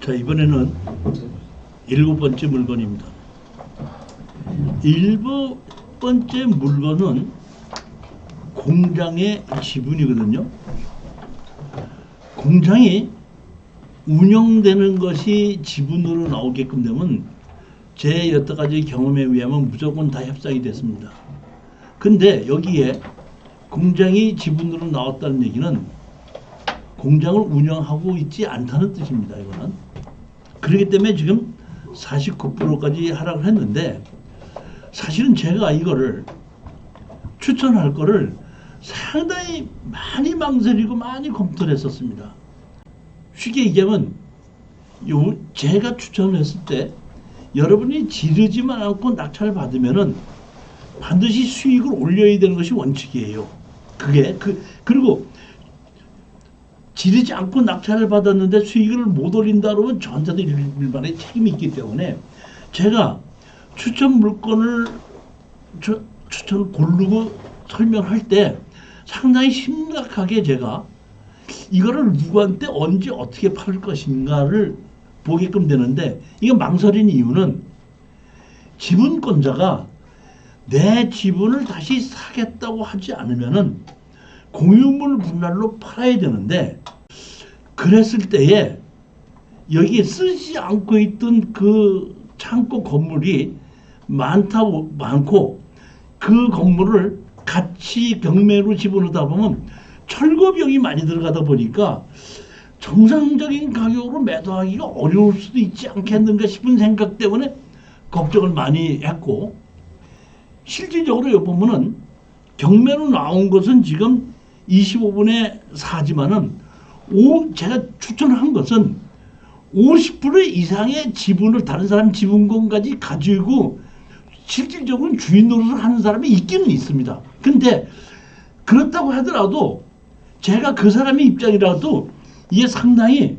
자, 이번에는 7번째 물건입니다. 7번째 물건은 공장의 지분이거든요. 공장이 운영되는 것이 지분으로 나오게끔 되면 제 여러 가지 경험에 의하면 무조건 다 협상이 됐습니다. 근데 여기에 공장이 지분으로 나왔다는 얘기는 공장을 운영하고 있지 않다는 뜻입니다. 이거는. 그렇기 때문에 지금 49%까지 하락을 했는데, 사실은 제가 이거를 추천할 거를 상당히 많이 망설이고 많이 검토를 했었습니다. 쉽게 얘기하면 제가 추천을 했을 때 여러분이 지르지만 않고 낙찰을 받으면은 반드시 수익을 올려야 되는 것이 원칙이에요. 그리고 지르지 않고 낙찰을 받았는데 수익을 못 올린다 그러면 전자들 일반의 책임이 있기 때문에 제가 추천 물건을 추천을 고르고 설명할 때 상당히 심각하게 제가 이거를 누구한테 언제 어떻게 팔 것인가를 보게끔 되는데, 이거 망설인 이유는 지분권자가 내 지분을 다시 사겠다고 하지 않으면은 공유물 분할로 팔아야 되는데, 그랬을 때에 여기에 쓰지 않고 있던 그 창고 건물이 많고 그 건물을 같이 경매로 집어넣다 보면 철거비용이 많이 들어가다 보니까 정상적인 가격으로 매도하기가 어려울 수도 있지 않겠는가 싶은 생각 때문에 걱정을 많이 했고, 실질적으로 여기 보면은 경매로 나온 것은 지금 25분의 4지만은 제가 추천한 것은 50% 이상의 지분을 다른 사람 지분권까지 가지고 실질적으로 주인 노릇을 하는 사람이 있기는 있습니다. 근데 그렇다고 하더라도 제가 그 사람의 입장이라도 이게 상당히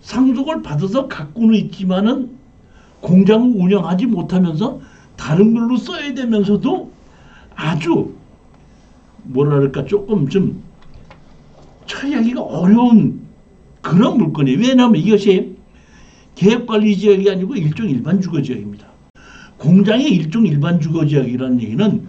상속을 받아서 갖고는 있지만은 공장을 운영하지 못하면서 다른 걸로 써야 되면서도 아주 뭐랄까 조금 좀 처리하기가 어려운 그런 물건이에요. 왜냐하면 이것이 계획관리지역이 아니고 일종 일반 주거지역입니다. 공장의 일종 일반 주거지역이라는 얘기는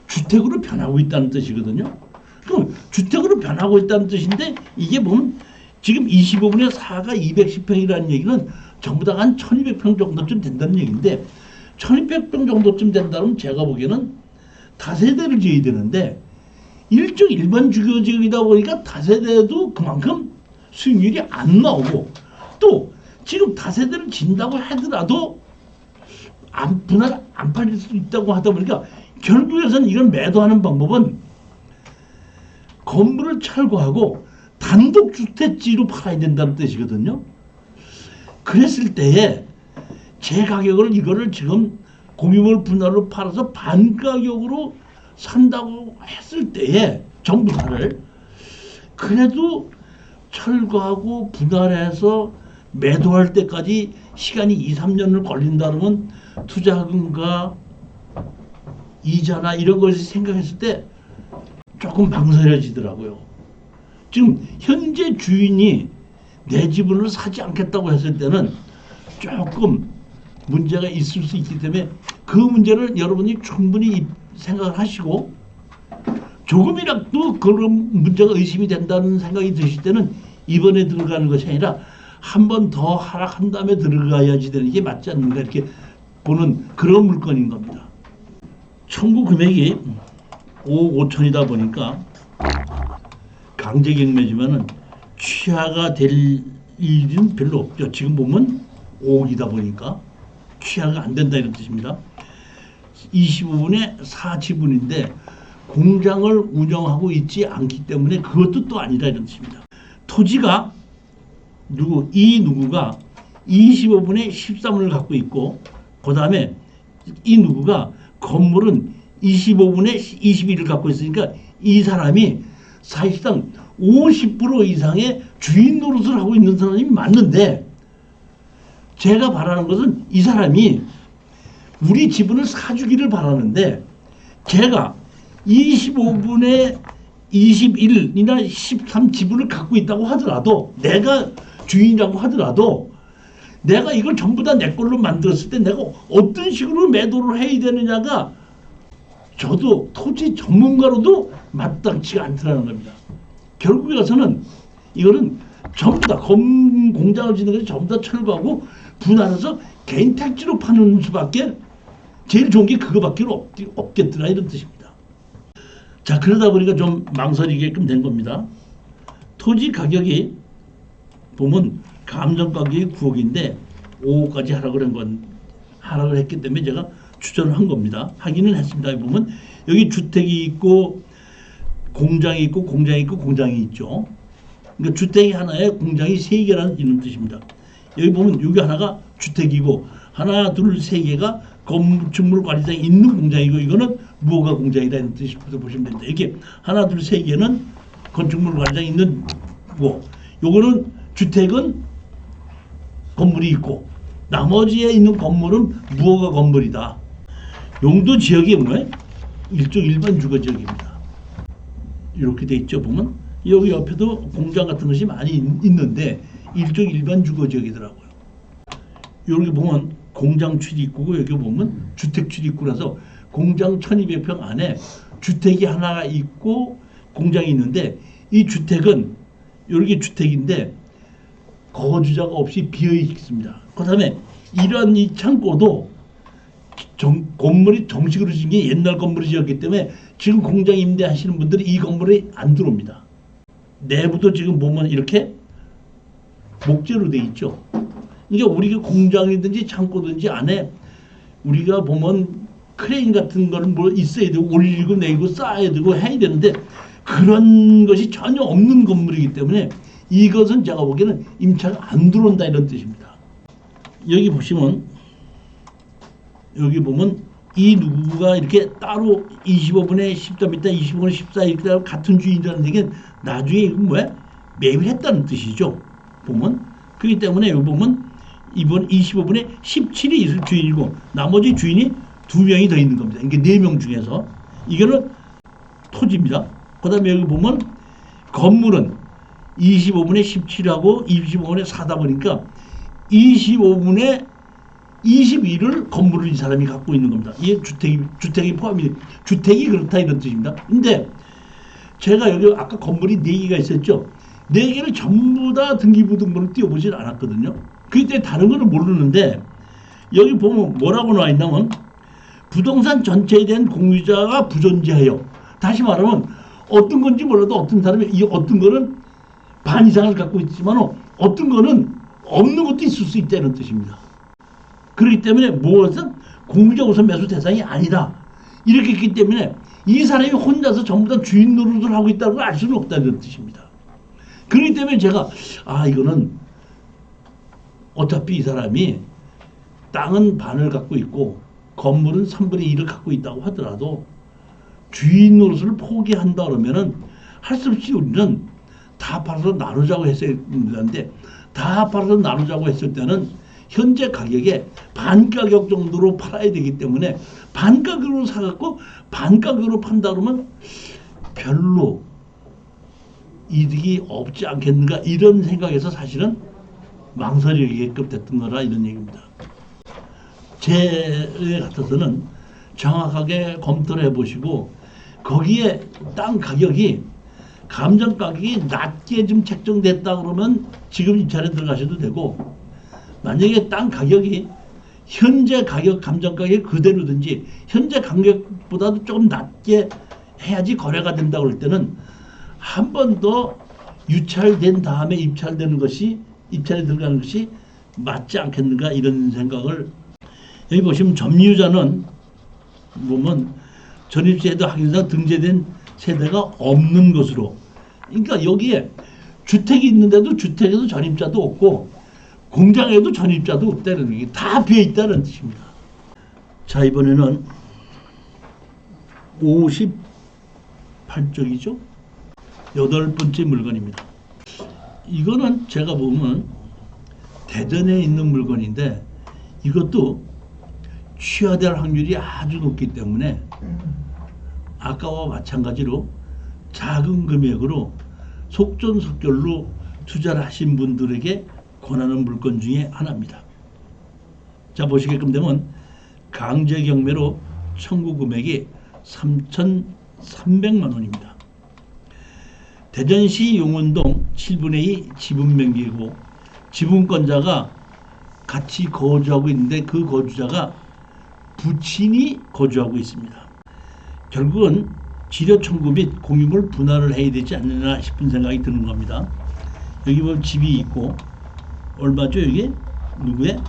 주택으로 변하고 있다는 뜻이거든요. 그럼 주택으로 변하고 있다는 뜻인데, 이게 보면 지금 25분의 4가 210평이라는 얘기는 전부 다 한 1200평 정도쯤 된다는 얘기인데, 1200평 정도쯤 된다면 제가 보기에는 다세대를 지어야 되는데, 일종 일반 주거지역이다 보니까 다세대도 그만큼 수익률이 안 나오고, 또 지금 다세대를 진다고 하더라도 분할 안 팔릴 수 있다고 하다 보니까 결국에는 이걸 매도하는 방법은 건물을 철거하고 단독주택지로 팔아야 된다는 뜻이거든요. 그랬을 때에 제 가격을 이거를 지금 공유물 분할로 팔아서 반가격으로 산다고 했을 때에 정부 다를 그래도 철거하고 분할해서 매도할 때까지 시간이 2, 3년을 걸린다 그러면 투자금과 이자나 이런 것을 생각했을 때 조금 망설여지더라고요. 지금 현재 주인이 내 지분을 사지 않겠다고 했을 때는 조금 문제가 있을 수 있기 때문에 그 문제를 여러분이 충분히 생각을 하시고, 조금이라도 그런 문제가 의심이 된다는 생각이 드실 때는 이번에 들어가는 것이 아니라 한 번 더 하락한 다음에 들어가야지 되는 게 맞지 않는가, 이렇게 보는 그런 물건인 겁니다. 청구 금액이 5억 5천이다 보니까 강제 경매지만은 취하가 될 일은 별로 없죠. 지금 보면 5억이다 보니까 취하가 안 된다 이런 뜻입니다. 25분의 4 지분인데 공장을 운영하고 있지 않기 때문에 그것도 또 아니라 이런 뜻입니다. 토지가 누구가 25분의 13을 갖고 있고, 그 다음에 이 누구가 건물은 25분의 21을 갖고 있으니까 이 사람이 사실상 50% 이상의 주인 노릇을 하고 있는 사람이 맞는데, 제가 바라는 것은 이 사람이 우리 지분을 사주기를 바라는데, 제가 25분의 21이나 13 지분을 갖고 있다고 하더라도, 내가 주인이라고 하더라도 내가 이걸 전부 다 내 걸로 만들었을 때 내가 어떤 식으로 매도를 해야 되느냐가 저도 토지 전문가로도 마땅치가 않더라는 겁니다. 결국에 가서는 이거는 전부 다 공장을 짓는 것이 전부 다 철거하고 분할해서 개인 택지로 파는 수밖에 제일 좋은 게 그거밖에 없겠더라 이런 뜻입니다. 자, 그러다 보니까 좀 망설이게끔 된 겁니다. 토지 가격이 보면 감정 가격이 9억인데 5억까지 하락을 했기 때문에 제가 추천을 한 겁니다. 하기는 했습니다. 보면 여기 주택이 있고 공장이 있고 공장이 있고 공장이 있죠. 그러니까 주택이 하나에 공장이 3개라는 이런 뜻입니다. 여기 보면 여기 하나가 주택이고 하나 둘 세 개가 건축물 관리장이 있는 공장이고 이거는 무허가 공장이라는 뜻으로 보시면 됩니다. 이렇게 하나 둘 세 개는 건축물 관리장이 있는 거, 요거는 주택은 건물이 있고 나머지에 있는 건물은 무허가 건물이다. 용도 지역이 뭐예요? 일반 주거 지역입니다. 이렇게 돼 있죠. 보면 여기 옆에도 공장 같은 것이 많이 있는데 일반 주거 지역이더라고요. 여기 보면 공장 출입구고 여기 보면 주택 출입구라서 공장 1200평 안에 주택이 하나가 있고 공장이 있는데 이 주택은 여기 주택인데 거주자가 없이 비어 있습니다. 그다음에 이런 이 창고도 건물이 정식으로 지은 게 옛날 건물이 지었기 때문에 지금 공장 임대하시는 분들이 이 건물에 안 들어옵니다. 내부도 지금 보면 이렇게 목재로 돼 있죠. 이게 우리가 공장이든지 창고든지 안에 우리가 보면 크레인 같은 거는 뭐 있어야 되고 올리고 내리고 쌓아야 되고 해야 되는데 그런 것이 전혀 없는 건물이기 때문에 이것은 제가 보기에는 임차가 안 들어온다 이런 뜻입니다. 여기 보시면 여기 보면 이 누구가 이렇게 따로 25분에 10점 있다 25분에 14 이렇게 같은 주인이라는 얘기는 나중에 이건 뭐야? 매입을 했다는 뜻이죠. 보면 그렇기 때문에 여기 보면 이번 25분에 17이 있을 주인이고 나머지 주인이 2명이 더 있는 겁니다. 이게 4명 중에서 이거는 토지입니다. 그 다음에 여기 보면 건물은 25분에 17하고 25분에 4다 보니까 25분에 22를 건물을 이 사람이 갖고 있는 겁니다. 이게 주택이 포함이 주택이 그렇다 이런 뜻입니다. 근데 제가 여기 아까 건물이 4개가 있었죠. 4개를 전부 다 등기부등본을 띄워보질 않았거든요. 그때 다른 거는 모르는데 여기 보면 뭐라고 나와 있냐면 부동산 전체에 대한 공유자가 부존재하여, 다시 말하면 어떤 건지 몰라도 어떤 사람이 이 어떤 거는 반 이상을 갖고 있지만 어떤 거는 없는 것도 있을 수 있다는 뜻입니다. 그렇기 때문에 무엇은 공유자 우선 매수 대상이 아니다. 이렇게 했기 때문에 이 사람이 혼자서 전부 다 주인 노릇을 하고 있다는 걸 알 수는 없다는 뜻입니다. 그렇기 때문에 제가 이거는 어차피 이 사람이 땅은 반을 갖고 있고 건물은 3분의 1을 갖고 있다고 하더라도 주인 노릇을 포기한다 그러면은 할 수 없이 우리는 다 팔아서 나누자고 했어야 되는데 다 팔아서 나누자고 했을 때는 현재 가격에 반가격 정도로 팔아야 되기 때문에 반가격으로 사갖고 반가격으로 판다 그러면 별로 이득이 없지 않겠는가 이런 생각에서 사실은 망설이게끔 됐던 거라 이런 얘기입니다. 제 같아서는 정확하게 검토를 해보시고 거기에 땅 가격이 감정 가격이 낮게 좀 책정됐다 그러면 지금 입찰에 들어가셔도 되고, 만약에 땅 가격이 현재 가격 감정 가격이 그대로든지 현재 가격보다도 조금 낮게 해야지 거래가 된다 그럴 때는 한 번 더 유찰된 다음에 입찰에 들어가는 것이 맞지 않겠는가 이런 생각을. 여기 보시면 점유자는 보면 전입세도 확인상 등재된 세대가 없는 것으로, 그러니까 여기에 주택이 있는데도 주택에도 전입자도 없고 공장에도 전입자도 없다는 게 다 비어 있다는 뜻입니다. 자, 이번에는 58쪽이죠. 8번째 물건입니다. 이거는 제가 보면 대전에 있는 물건인데 이것도 취하될 확률이 아주 높기 때문에 아까와 마찬가지로 작은 금액으로 속전속결로 투자를 하신 분들에게 권하는 물건 중에 하나입니다. 자, 보시게끔 되면 강제 경매로 청구 금액이 3,300만 원입니다. 대전시 용원동 7분의 2 지분 명기이고 지분권자가 같이 거주하고 있는데 그 거주자가 부친이 거주하고 있습니다. 결국은 지료 청구 및 공유물 분할을 해야 되지 않느냐 싶은 생각이 드는 겁니다. 여기 보면 집이 있고 얼마죠? 여기 누구의?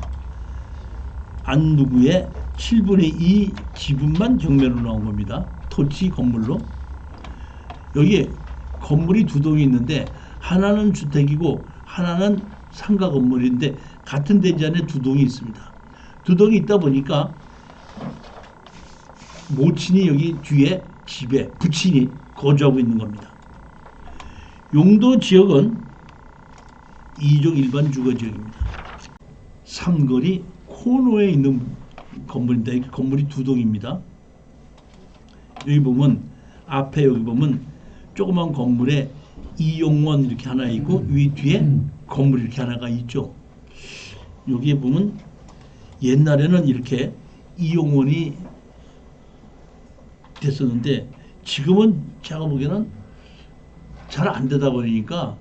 안 누구의 7분의 2 지분만 경매로 나온 겁니다. 토지 건물로. 여기 건물이 두 동이 있는데 하나는 주택이고 하나는 상가 건물인데 같은 대지 안에 두 동이 있습니다. 두 동이 있다 보니까 모친이 여기 뒤에 집에 부친이 거주하고 있는 겁니다. 용도 지역은 2종 일반 주거지역입니다. 삼거리 코너에 있는 건물인데 건물이 두 동입니다. 여기 보면 앞에 여기 보면 조그만 건물에 이용원 이렇게 하나 있고 위 뒤에 건물 이렇게 하나가 있죠. 여기에 보면 옛날에는 이렇게 이용원이 됐었는데 지금은 제가 보기에는 잘 안 되다 보니까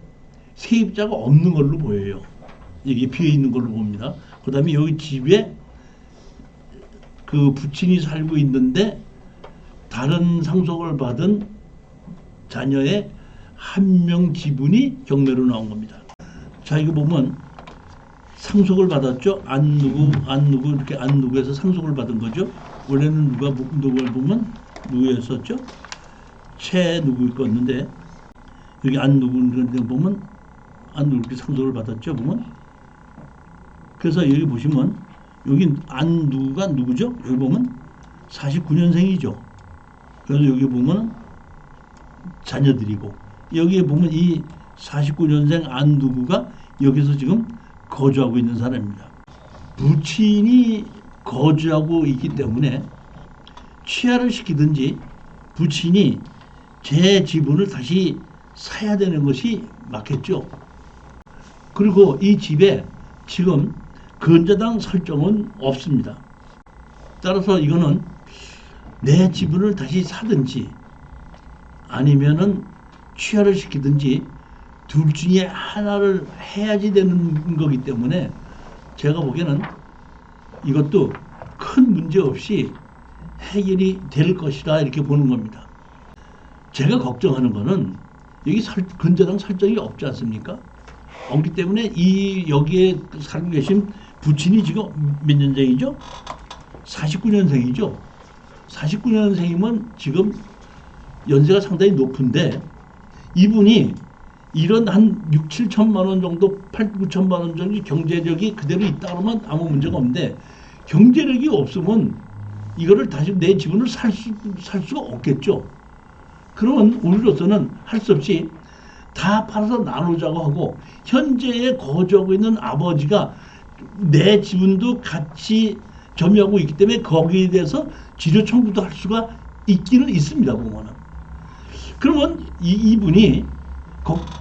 세입자가 없는 걸로 보여요. 여기 비어 있는 걸로 봅니다. 그 다음에 여기 집에 그 부친이 살고 있는데 다른 상속을 받은 자녀의 한 명 지분이 경매로 나온 겁니다. 자, 이거 보면 상속을 받았죠. 안 누구 이렇게 안 누구에서 상속을 받은 거죠. 원래는 누구를 보면 누구였었죠. 최 누구 껐는데 여기 안 누구인데 보면 안 누구 이렇게 상속을 받았죠. 보면 그래서 여기 보시면 여기 안 누구가 누구죠? 여기 보면 49년생이죠. 그래서 여기 보면 자녀들이고 여기에 보면 이 49년생 안 누구가 여기서 지금 거주하고 있는 사람입니다. 부친이 거주하고 있기 때문에 취하를 시키든지 부친이 제 지분을 다시 사야 되는 것이 맞겠죠. 그리고 이 집에 지금 근저당 설정은 없습니다. 따라서 이거는 내 지분을 다시 사든지 아니면은 취하를 시키든지 둘 중에 하나를 해야지 되는 거기 때문에 제가 보기에는 이것도 큰 문제 없이 해결이 될 것이다 이렇게 보는 겁니다. 제가 걱정하는 거는 여기 근저당 설정이 없지 않습니까? 없기 때문에 여기에 살고 계신 부친이 지금 몇 년생이죠? 49년생이죠. 49년생이면 지금 연세가 상당히 높은데 이분이 이런 한 6, 7천만 원 정도, 8, 9천만 원 정도 경제력이 그대로 있다 그러면 아무 문제가 없는데 경제력이 없으면 이거를 다시 내 지분을 살 수가 없겠죠. 그러면 우리로서는 할 수 없이 다 팔아서 나누자고 하고 현재에 거주하고 있는 아버지가 내 지분도 같이 점유하고 있기 때문에 거기에 대해서 지료 청구도 할 수가 있기는 있습니다. 보면은. 그러면 이분이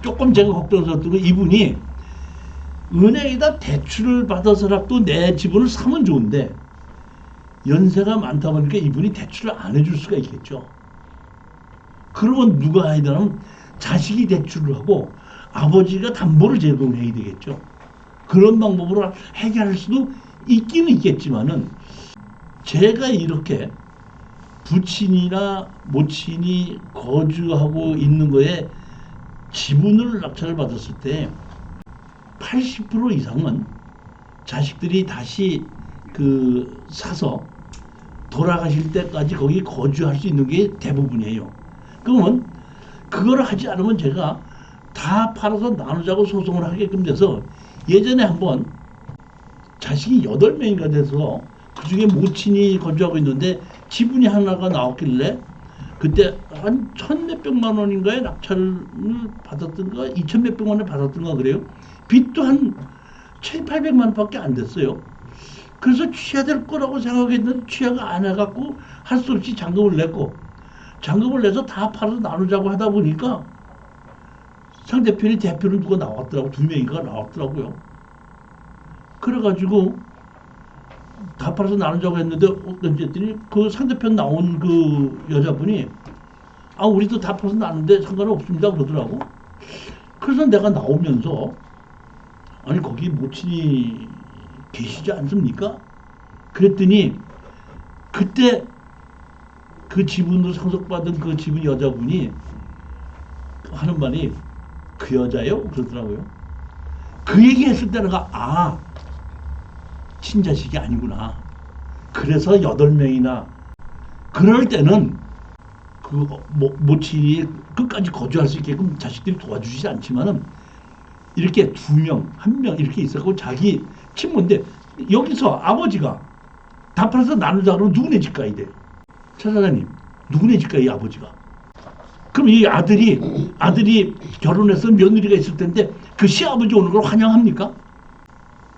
조금 제가 걱정스럽던 건 이분이 은행에다 대출을 받아서라도 내 지분을 사면 좋은데 연세가 많다 보니까 이분이 대출을 안 해줄 수가 있겠죠. 그러면 누가 해야 되냐면 자식이 대출을 하고 아버지가 담보를 제공해야 되겠죠. 그런 방법으로 해결할 수도 있기는 있겠지만은 제가 이렇게 부친이나 모친이 거주하고 있는 거에 지분을 낙찰을 받았을 때 80% 이상은 자식들이 다시 사서 돌아가실 때까지 거기 거주할 수 있는 게 대부분이에요. 그러면 그걸 하지 않으면 제가 다 팔아서 나누자고 소송을 하게끔 돼서 예전에 한번 자식이 8명인가 돼서 그중에 모친이 거주하고 있는데 지분이 하나가 나왔길래 그때 한 1,000몇백만 원인가에 낙찰을 받았던가 2,000몇백만 원을 받았던가 그래요. 빚도 한 7,800만 원밖에 안 됐어요. 그래서 취하될 거라고 생각했는데 취하가 안 해갖고 할 수 없이 잔금을 냈고 잔금을 내서 다 팔아서 나누자고 하다 보니까 상대편이 대표를 누가 나왔더라고. 2명인가 나왔더라고요. 그래가지고 다 팔아서 나누자고 했는데 어쩐지 했더니 그 상대편 나온 그 여자분이 아 우리도 다 팔아서 나누는데 상관은 없습니다 그러더라고. 그래서 내가 나오면서 아니 거기 모친이 계시지 않습니까? 그랬더니 그때 그 지분으로 상속받은 그 지분 여자분이 하는 말이 그 여자요? 그러더라고요. 그 얘기했을 때 내가 아 친자식이 아니구나. 그래서 8명이나 그럴 때는 그 모친이 끝까지 거주할 수 있게끔 자식들이 도와주지 않지만은 이렇게 2명, 1명 이렇게 있었고 자기 친모인데 여기서 아버지가 다 팔아서 나누자 그러면 누구네 집 가야 돼요? 차 사장님 누구네 집 가야 아버지가? 그럼 이 아들이 결혼해서 며느리가 있을 텐데 그 시아버지 오는 걸 환영합니까?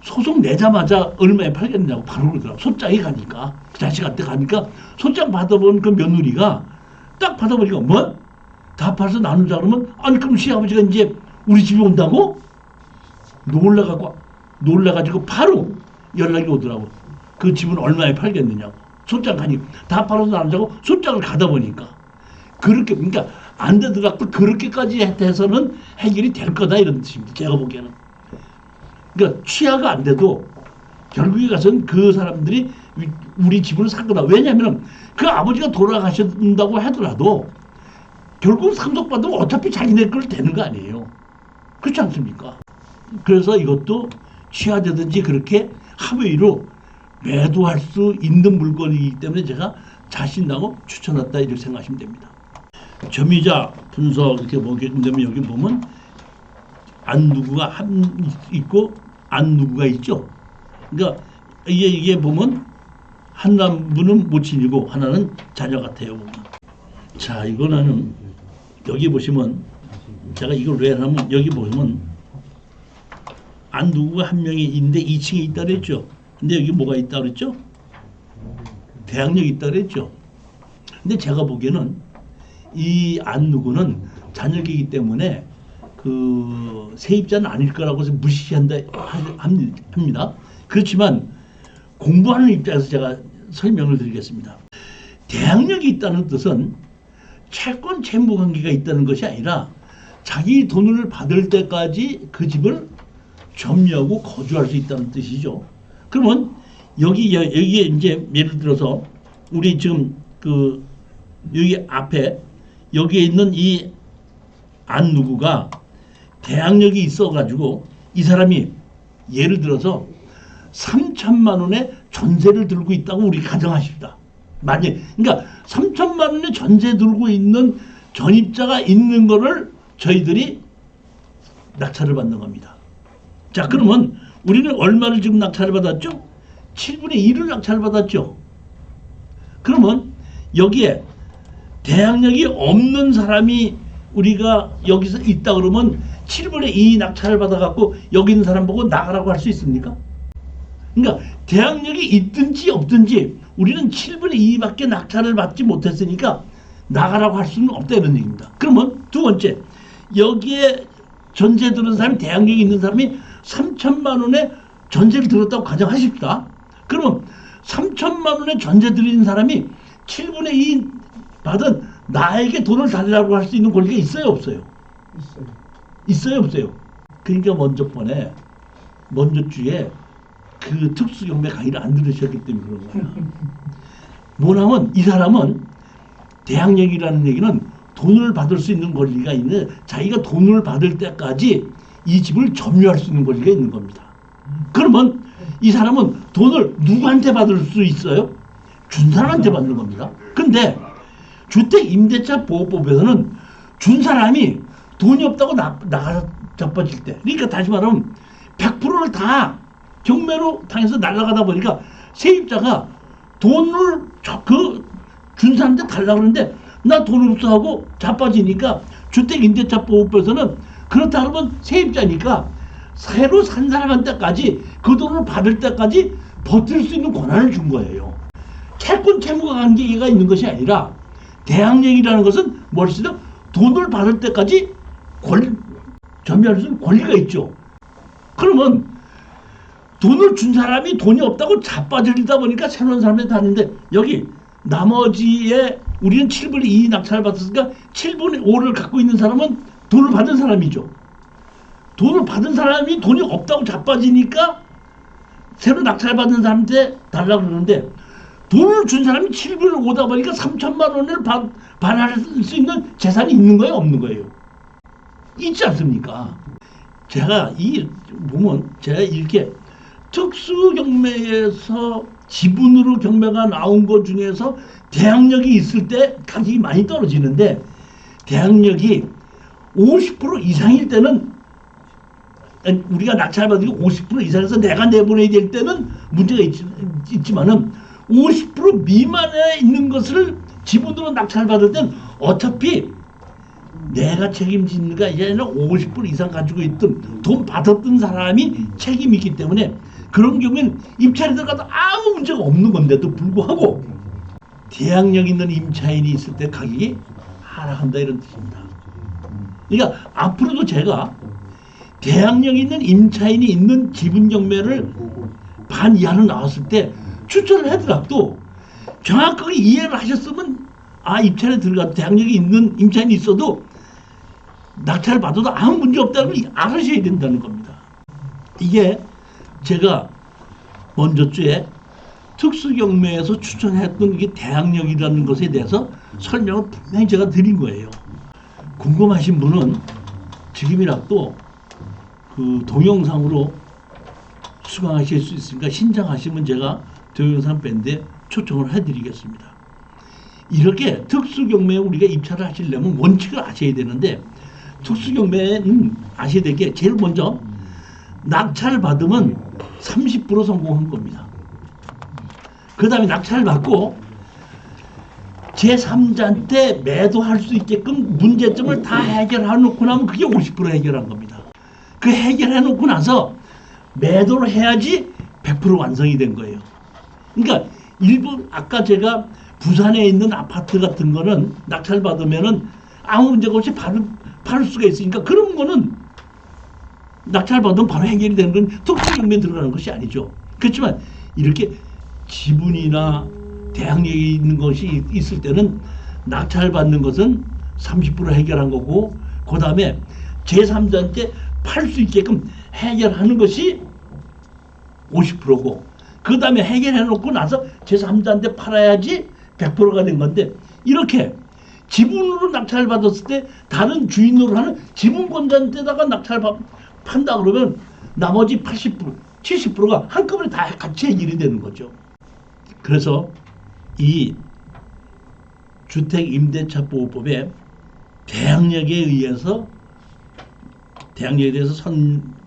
소송 내자마자 얼마에 팔겠느냐고 바로 그러더라고. 소장이 가니까 그 자식한테 가니까 소장 받아본 그 며느리가 딱 받아보니까 뭐? 다 팔아서 나누자 그러면 아니 그럼 시아버지가 이제 우리 집에 온다고? 놀라가지고 바로 연락이 오더라고. 그 집은 얼마에 팔겠느냐고. 소장 가니 다 팔아서 나누자고 소장을 가다 보니까 그렇게 그러니까 안 되더라도 그렇게까지 해서는 해결이 될 거다 이런 뜻입니다. 제가 보기에는. 그러니까 취하가 안 돼도 결국에 가서는 그 사람들이 우리 집을 산 거다. 왜냐하면 그 아버지가 돌아가신다고 하더라도 결국 상속받으면 어차피 자기네 걸 되는 거 아니에요. 그렇지 않습니까? 그래서 이것도 취하되든지 그렇게 합의로 매도할 수 있는 물건이기 때문에 제가 자신나고 추천했다 이렇게 생각하시면 됩니다. 점유자 분석 이렇게 보게 되면 여기 보면 안 누구가 한 있고 안 누구가 있죠. 그러니까 이게 보면 한 남부는 모친이고 하나는 자녀 같아요. 보면. 자 이거는 여기 보시면 제가 이걸 왜 하냐면 여기 보면 안 누구가 한 명이 있는데 2층에 있다 그랬죠. 근데 여기 뭐가 있다 그랬죠? 대항력이 있다 그랬죠. 근데 제가 보기에는 이 안 누구는 잔여기이기 때문에 그 세입자는 아닐 거라고 해서 무시한다 합니다. 그렇지만 공부하는 입장에서 제가 설명을 드리겠습니다. 대항력이 있다는 뜻은 채권 채무 관계가 있다는 것이 아니라 자기 돈을 받을 때까지 그 집을 점유하고 거주할 수 있다는 뜻이죠. 그러면 여기에 이제 예를 들어서 우리 지금 그 여기 앞에 여기에 있는 이 안 누구가 대항력이 있어가지고 이 사람이 예를 들어서 3천만 원의 전세를 들고 있다고 우리 가정하십니다. 만약 그러니까 3천만 원의 전세 들고 있는 전입자가 있는 거를 저희들이 낙찰을 받는 겁니다. 자 그러면 우리는 얼마를 지금 낙찰을 받았죠? 7분의 1을 낙찰을 받았죠. 그러면 여기에 대항력이 없는 사람이 우리가 여기서 있다 그러면 7분의 2 낙찰을 받아갖고 여기 있는 사람 보고 나가라고 할 수 있습니까? 그러니까 대항력이 있든지 없든지 우리는 7분의 2밖에 낙찰을 받지 못했으니까 나가라고 할 수는 없다 이런 얘기입니다. 그러면 두 번째 여기에 전세 들은 사람이 대항력이 있는 사람이 3천만 원의 전세를 들었다고 가정하십시다. 그럼 3천만 원의 전세 들인 사람이 7분의 2 받은 나에게 돈을 달라고 할 수 있는 권리가 있어요 없어요? 있어요 없어요? 그러니까 먼저 주에 그 특수경매 강의를 안 들으셨기 때문에 그런 거야. 뭐냐면 이 사람은 대항력이라는 얘기는 돈을 받을 수 있는 권리가 있는 자기가 돈을 받을 때까지 이 집을 점유할 수 있는 권리가 있는 겁니다. 그러면 이 사람은 돈을 누구한테 받을 수 있어요? 준 사람한테 받는 겁니다. 근데 주택임대차보호법에서는 준 사람이 돈이 없다고 나가 자빠질 때 그러니까 다시 말하면 100%를 다 경매로 당해서 날아가다 보니까 세입자가 돈을 준 사람한테 달라고 하는데 나 돈 없어 하고 자빠지니까 주택임대차보호법에서는 그렇다 하면 세입자니까 새로 산 사람한테까지 그 돈을 받을 때까지 버틸 수 있는 권한을 준 거예요. 채권 채무가 관계가 있는 것이 아니라 대항력이라는 것은 무엇이든 돈을 받을 때까지 점유할 수 있는 권리가 있죠. 그러면 돈을 준 사람이 돈이 없다고 자빠질다 보니까 새로운 사람이 다는데 여기 나머지의 우리는 7분의 2 낙찰을 받았으니까 7분의 5를 갖고 있는 사람은 돈을 받은 사람이죠. 돈을 받은 사람이 돈이 없다고 자빠지니까 새로 낙찰받은 사람한테 달라고 그러는데 돈을 준 사람이 7분의 5다 보니까 3천만 원을 반환할 수 있는 재산이 있는 거예요, 없는 거예요? 있지 않습니까? 제가 보면 제가 이렇게 특수경매에서 지분으로 경매가 나온 것 중에서 대항력이 있을 때 가격이 많이 떨어지는데 대항력이 50% 이상일 때는 우리가 낙찰받은 게 50% 이상에서 내가 내보내야 될 때는 문제가 있지만은 50% 미만에 있는 것을 지분으로 낙찰받을 땐 어차피 내가 책임지는 게 아니라 50% 이상 가지고 있던 돈 받았던 사람이 책임이 있기 때문에 그런 경우에는 임차인이 들어가도 아무 문제가 없는 건데도 불구하고 대항력 있는 임차인이 있을 때 가격이 하락한다 이런 뜻입니다. 그러니까 앞으로도 제가 대항력 있는 임차인이 있는 지분 경매를 반 이하로 나왔을 때 추천을 하더라도 정확하게 이해를 하셨으면 입찰에 들어가도 대항력이 있는 임차인이 있어도 낙찰을 받아도 아무 문제 없다는 걸 알으셔야 된다는 겁니다. 이게 제가 먼저 주에 특수경매에서 추천했던 이게 대항력이라는 것에 대해서 설명을 분명히 제가 드린 거예요. 궁금하신 분은 지금이라도 그 동영상으로 수강하실 수 있으니까 신청하시면 제가 동영상 밴드에 초청을 해드리겠습니다. 이렇게 특수경매에 우리가 입찰을 하시려면 원칙을 아셔야 되는데 특수경매는 아셔야 될 게 제일 먼저 낙찰을 받으면 30% 성공한 겁니다. 그 다음에 낙찰을 받고 제3자한테 매도할 수 있게끔 문제점을 다 해결해 놓고 나면 그게 50% 해결한 겁니다. 그 해결해 놓고 나서 매도를 해야지 100% 완성이 된 거예요. 그러니까 일부 아까 제가 부산에 있는 아파트 같은 거는 낙찰 받으면은 아무 문제가 없이 팔을 수가 있으니까 그런 거는 낙찰 받으면 바로 해결이 되는 건 특수경매에 들어가는 것이 아니죠. 그렇지만 이렇게 지분이나 대항력이 있는 것이 있을 때는 낙찰 받는 것은 30% 해결한 거고 그 다음에 제3자한테 팔 수 있게끔 해결하는 것이 50%고 그 다음에 해결해 놓고 나서 제3자한테 팔아야지 100%가 된 건데 이렇게 지분으로 낙찰을 받았을 때 다른 주인으로 하는 지분권자한테다가 낙찰을 판다 그러면 나머지 80%, 70%가 한꺼번에 다 같이 해결이 되는 거죠. 그래서 이 주택임대차보호법의 대항력에 대해서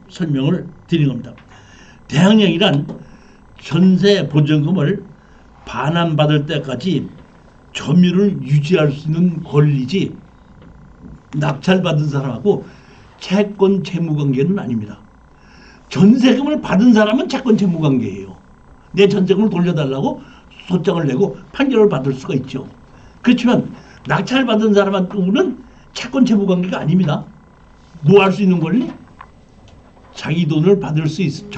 설명을 드린 겁니다. 대항력이란 전세 보증금을 반환받을 때까지 점유를 유지할 수 있는 권리지 낙찰받은 사람하고 채권 채무 관계는 아닙니다. 전세금을 받은 사람은 채권 채무 관계예요. 내 전세금을 돌려달라고 소장을 내고 판결을 받을 수가 있죠. 그렇지만 낙찰받은 사람한테는 채권 채무 관계가 아닙니다. 뭐 할 수 있는 권리? 자기 돈을 받을 수 있을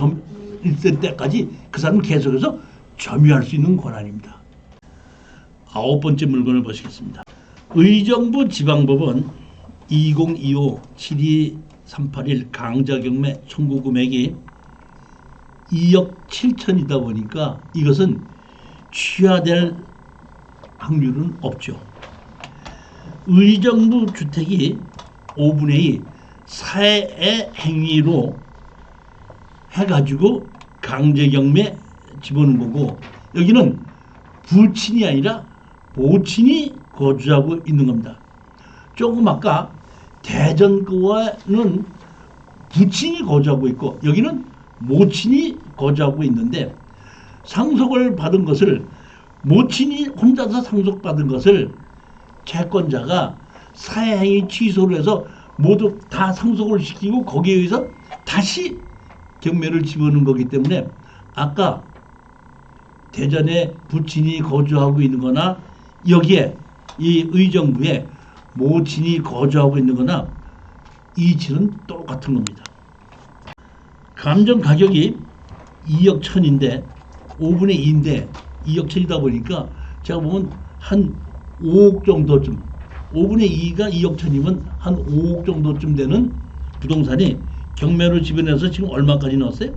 때까지 그 사람은 계속해서 점유할 수 있는 권한입니다. 9번째 물건을 보시겠습니다. 의정부 지방법원 2025-72381 강제경매 청구 금액이 2억 7천이다 보니까 이것은 취하될 확률은 없죠. 의정부 주택이 5분의 2 사회의 행위로 해가지고 강제경매 집어넣은 거고 여기는 부친이 아니라 모친이 거주하고 있는 겁니다. 조금 아까 대전거와는 부친이 거주하고 있고 여기는 모친이 거주하고 있는데 상속을 받은 것을 모친이 혼자서 상속받은 것을 채권자가 사회행위 취소를 해서 모두 다 상속을 시키고 거기에 의해서 다시 경매를 집어넣은 거기 때문에 아까 대전에 부친이 거주하고 있는 거나 여기에 이 의정부에 모친이 거주하고 있는 거나 이치는 똑같은 겁니다. 감정 가격이 2억 천인데 5분의 2인데 2억 천이다 보니까 제가 보면 한 5억 정도쯤 5분의 2가 2억 천이면 한 5억 정도쯤 되는 부동산이 경매로 지변해서 지금 얼마까지 넣었어요?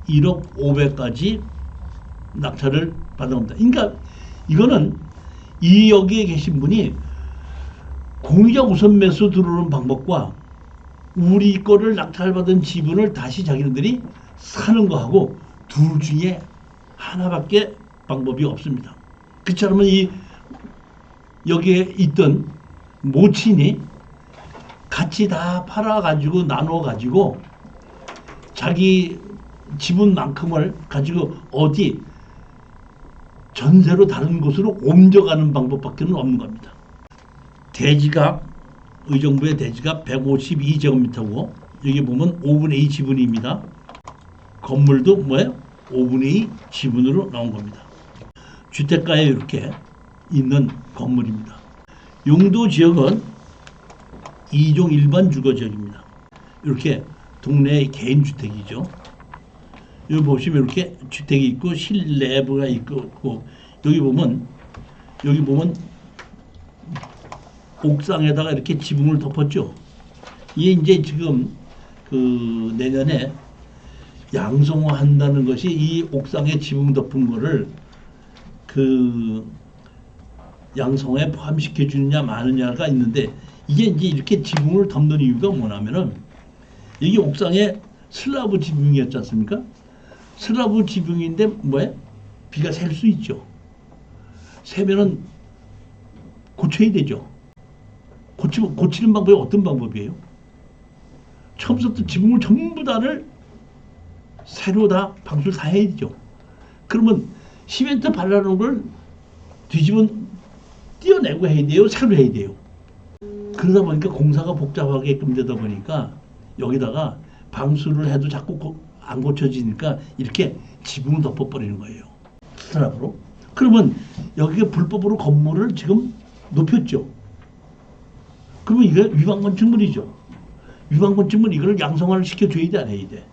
1억 500까지 낙찰을 받아옵니다. 그러니까 이거는 이 여기에 계신 분이 공유자 우선 매수 들어오는 방법과 우리 거를 낙찰받은 지분을 다시 자기네들이 사는 거하고 둘 중에 하나밖에 방법이 없습니다. 그렇지 않으면 이 여기에 있던 모친이 같이 다 팔아가지고 나눠가지고 자기 지분만큼을 가지고 어디 전세로 다른 곳으로 옮겨가는 방법밖에 없는 겁니다. 대지가 의정부의 대지가 152제곱미터고 여기 보면 5분의 2 지분입니다. 건물도 뭐예요? 5분의 2 지분으로 나온 겁니다. 주택가에 이렇게 있는 건물입니다. 용도 지역은 2종 일반 주거지역입니다. 이렇게 동네의 개인 주택이죠. 여기 보시면 이렇게 주택이 있고 실내부가 있고 여기 보면 옥상에다가 이렇게 지붕을 덮었죠. 이게 이제 지금 그 내년에 양성화 한다는 것이 이 옥상에 지붕 덮은 거를 그 양성화에 포함시켜 주느냐 마느냐가 있는데 이게 이제 이렇게 지붕을 덮는 이유가 뭐냐면은 이게 옥상에 슬라브 지붕이었지 않습니까? 슬라브 지붕인데 뭐예요? 비가 셀 수 있죠. 세면은 고쳐야 되죠. 고치는 방법이 어떤 방법이에요? 처음부터 지붕을 전부 다를 새로 다 방수를 다 해야 되죠. 그러면 시멘트 발라놓은 걸 띄어내고 해야 돼요? 새로 해야 돼요? 그러다 보니까 공사가 복잡하게끔 되다 보니까 여기다가 방수를 해도 자꾸 안 고쳐지니까 이렇게 지붕을 덮어버리는 거예요. 슬라브로. 그러면 여기에 불법으로 건물을 지금 높였죠. 그러면 이게 위반 건축물이죠. 위반 건축물 이거를 양성화를 시켜줘야 돼, 안 해야 돼.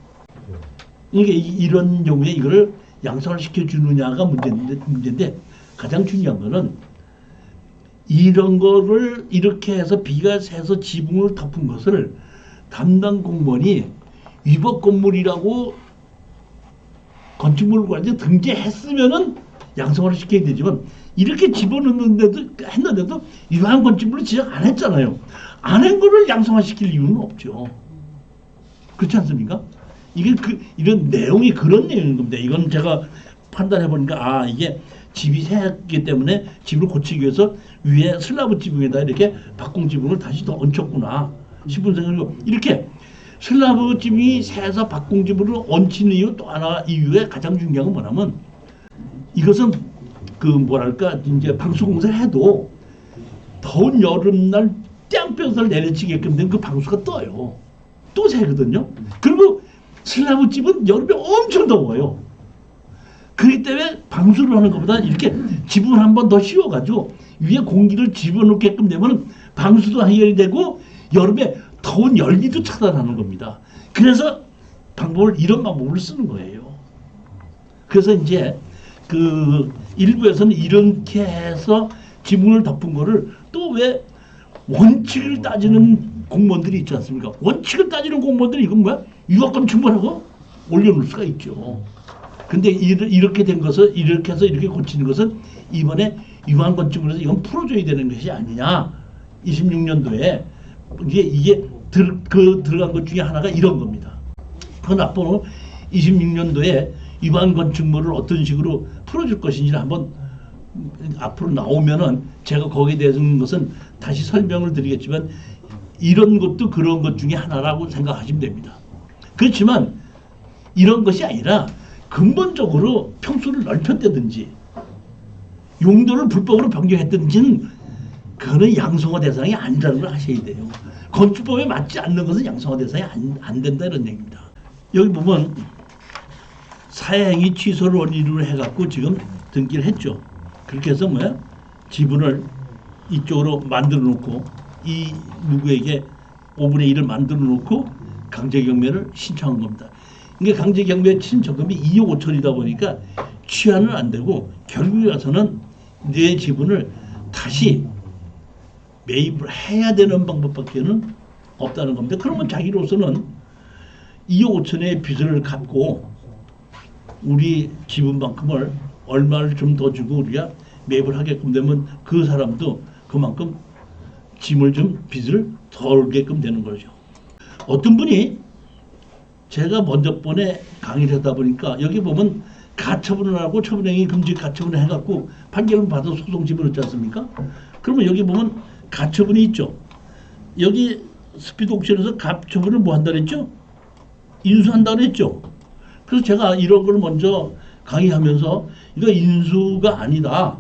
이게 이런 경우에 이거를 양성화를 시켜주느냐가 문제인데 가장 중요한 거는 이런 거를 이렇게 해서 비가 새서 지붕을 덮은 것을 담당 공무원이 위법 건물이라고 건축물관리에 등재했으면은 양성화를 시켜야 되지만 이렇게 했는데도 위반 건축물을 지적 안 했잖아요. 안 한 거를 양성화 시킬 이유는 없죠. 그렇지 않습니까? 이게 이런 내용이 그런 내용인 겁니다. 이건 제가 판단해 보니까 이게 집이 새였기 때문에 집을 고치기 위해서 위에 슬라브 지붕에다 이렇게 박공 지붕을 다시 더 얹혔구나 싶은 생각이고 이렇게 슬라브 지붕이 새서 박공 지붕으로 얹히는 이유 또 하나 이유에 가장 중요한 건 뭐냐면 이것은 그 뭐랄까 이제 방수 공사를 해도 더운 여름날 땡볕을 내려치게끔 된 그 방수가 떠요. 또 새거든요. 그리고 슬라브 집은 여름에 엄청 더워요. 그렇기 때문에 방수를 하는 것보다 이렇게 지붕을 한 번 더 씌워가지고 위에 공기를 집어넣게끔 되면 방수도 해결이 되고 여름에 더운 열기도 차단하는 겁니다. 그래서 이런 방법을 쓰는 거예요. 그래서 이제 그 일부에서는 이렇게 해서 지붕을 덮은 거를 또 왜 원칙을 따지는 공무원들이 있지 않습니까? 원칙을 따지는 공무원들이 이건 뭐야? 위법건 충분하고 올려놓을 수가 있죠. 근데 이렇게 된 것을 이렇게 해서 이렇게 고치는 것은 이번에 위반 건축물에서 이건 풀어줘야 되는 것이 아니냐. 26년도에 이게 들어간 것 중에 하나가 이런 겁니다. 그건 앞으로 26년도에 위반 건축물을 어떤 식으로 풀어줄 것인지를 한번 앞으로 나오면은 제가 거기에 대한 것은 다시 설명을 드리겠지만 이런 것도 그런 것 중에 하나라고 생각하시면 됩니다. 그렇지만 이런 것이 아니라 근본적으로 평수를 넓혔다든지 용도를 불법으로 변경했든지는 그거는 양성화 대상이 아니라는 걸 하셔야 돼요. 건축법에 맞지 않는 것은 양성화 대상이 안 된다 이런 얘기입니다. 여기 보면 사행위 취소를 원인으로 해갖고 지금 등기를 했죠. 그렇게 해서 뭐야? 지분을 이쪽으로 만들어 놓고 이 누구에게 5분의 1을 만들어 놓고 강제경매를 신청한 겁니다. 이게 강제경매 친저금이 2억 5천이다 보니까 취하는 안 되고 결국에 가서는 내 지분을 다시 매입을 해야 되는 방법밖에는 없다는 겁니다. 그러면 자기로서는 2억 5천의 빚을 갚고 우리 지분만큼을 얼마를 좀 더 주고 우리가 매입을 하게끔 되면 그 사람도 그만큼 짐을 좀 빚을 덜게끔 되는 거죠. 어떤 분이 제가 먼저 번에 강의를 하다 보니까 여기 보면 가처분을 하고 처분행위 금지 가처분을 해갖고 판결을 받아서 소송 집어넣지 않습니까? 그러면 여기 보면 가처분이 있죠. 여기 스피드 옥션에서 가처분을 뭐 한다 그랬죠? 인수한다 그랬죠. 그래서 제가 이런 걸 먼저 강의하면서 이거 인수가 아니다.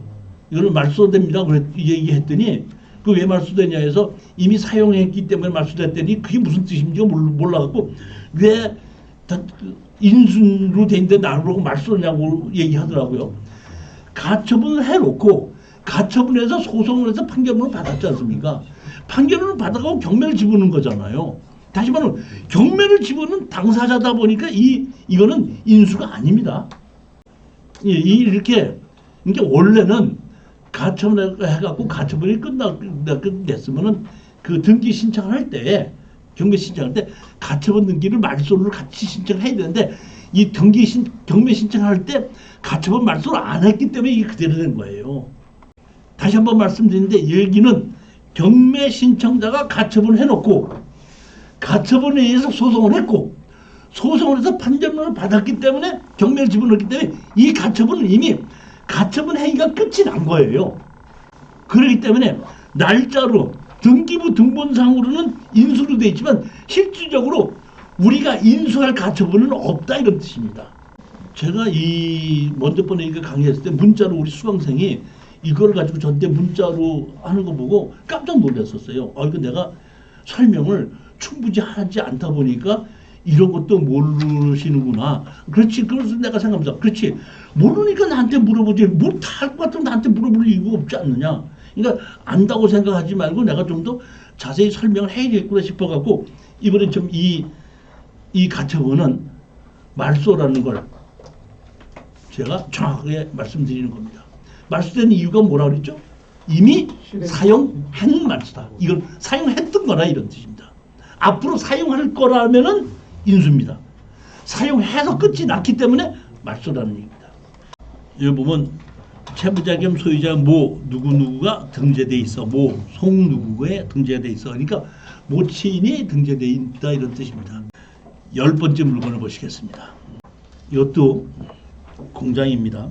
이거는 말소됩니다. 그래 얘기했더니 그 왜 말소되냐 해서 이미 사용했기 때문에 말소됐더니 그게 무슨 뜻인지 몰라갖고 왜 인수로 돼 있는데 나를 보고 말소냐고 얘기하더라고요. 가처분을 해놓고 가처분해서 소송을 해서 판결문을 받았지 않습니까? 판결문을 받아가고 경매를 집어넣은 거잖아요. 다시 말하면 경매를 집어넣은 당사자다 보니까 이거는 인수가 아닙니다. 이렇게 원래는 가처분을 해갖고 가처분이 끝냈으면은 그 등기 신청할 때 경매 신청할 때 가처분 등기를 말소를 같이 신청해야 되는데 이 경매 신청할 때 가처분 말소를 안 했기 때문에 이게 그대로 된 거예요. 다시 한번 말씀드리는데 여기는 경매 신청자가 가처분을 해놓고 가처분에 의해서 소송을 했고 소송을 해서 판결문을 받았기 때문에 경매를 집어넣기 때문에 이 가처분은 이미 가처분 행위가 끝이 난 거예요. 그렇기 때문에 날짜로 등기부 등본상으로는 인수로 되어 있지만 실질적으로 우리가 인수할 가처분은 없다 이런 뜻입니다. 제가 이 먼저 번에 이거 강의했을 때 문자로 우리 수강생이 이걸 가지고 저한테 문자로 하는 거 보고 깜짝 놀랐었어요. 이거 내가 설명을 충분히 하지 않다 보니까 이런 것도 모르시는구나. 그렇지. 그래서 내가 생각합니다. 그렇지. 모르니까 나한테 물어보지. 못할 것 같으면 나한테 물어볼 이유가 없지 않느냐. 그러니까 안다고 생각하지 말고 내가 좀 더 자세히 설명을 해야겠구나 싶어갖고 이번에 좀 이 가처분은 말소라는 걸 제가 정확하게 말씀드리는 겁니다. 말소된 이유가 뭐라 그랬죠? 이미 사용한 말소다. 이걸 사용했던 거나 이런 뜻입니다. 앞으로 사용할 거라면은 인수입니다. 사용해서 끝이 났기 때문에 말소라는 얘기입니다. 여기 보면 채무자 겸 소유자 모 누구누구가 등재돼 있어. 모 송 누구에 등재돼 있어. 그러니까 모친이 등재돼 있다 이런 뜻입니다. 10번째 물건을 보시겠습니다. 이것도 공장입니다.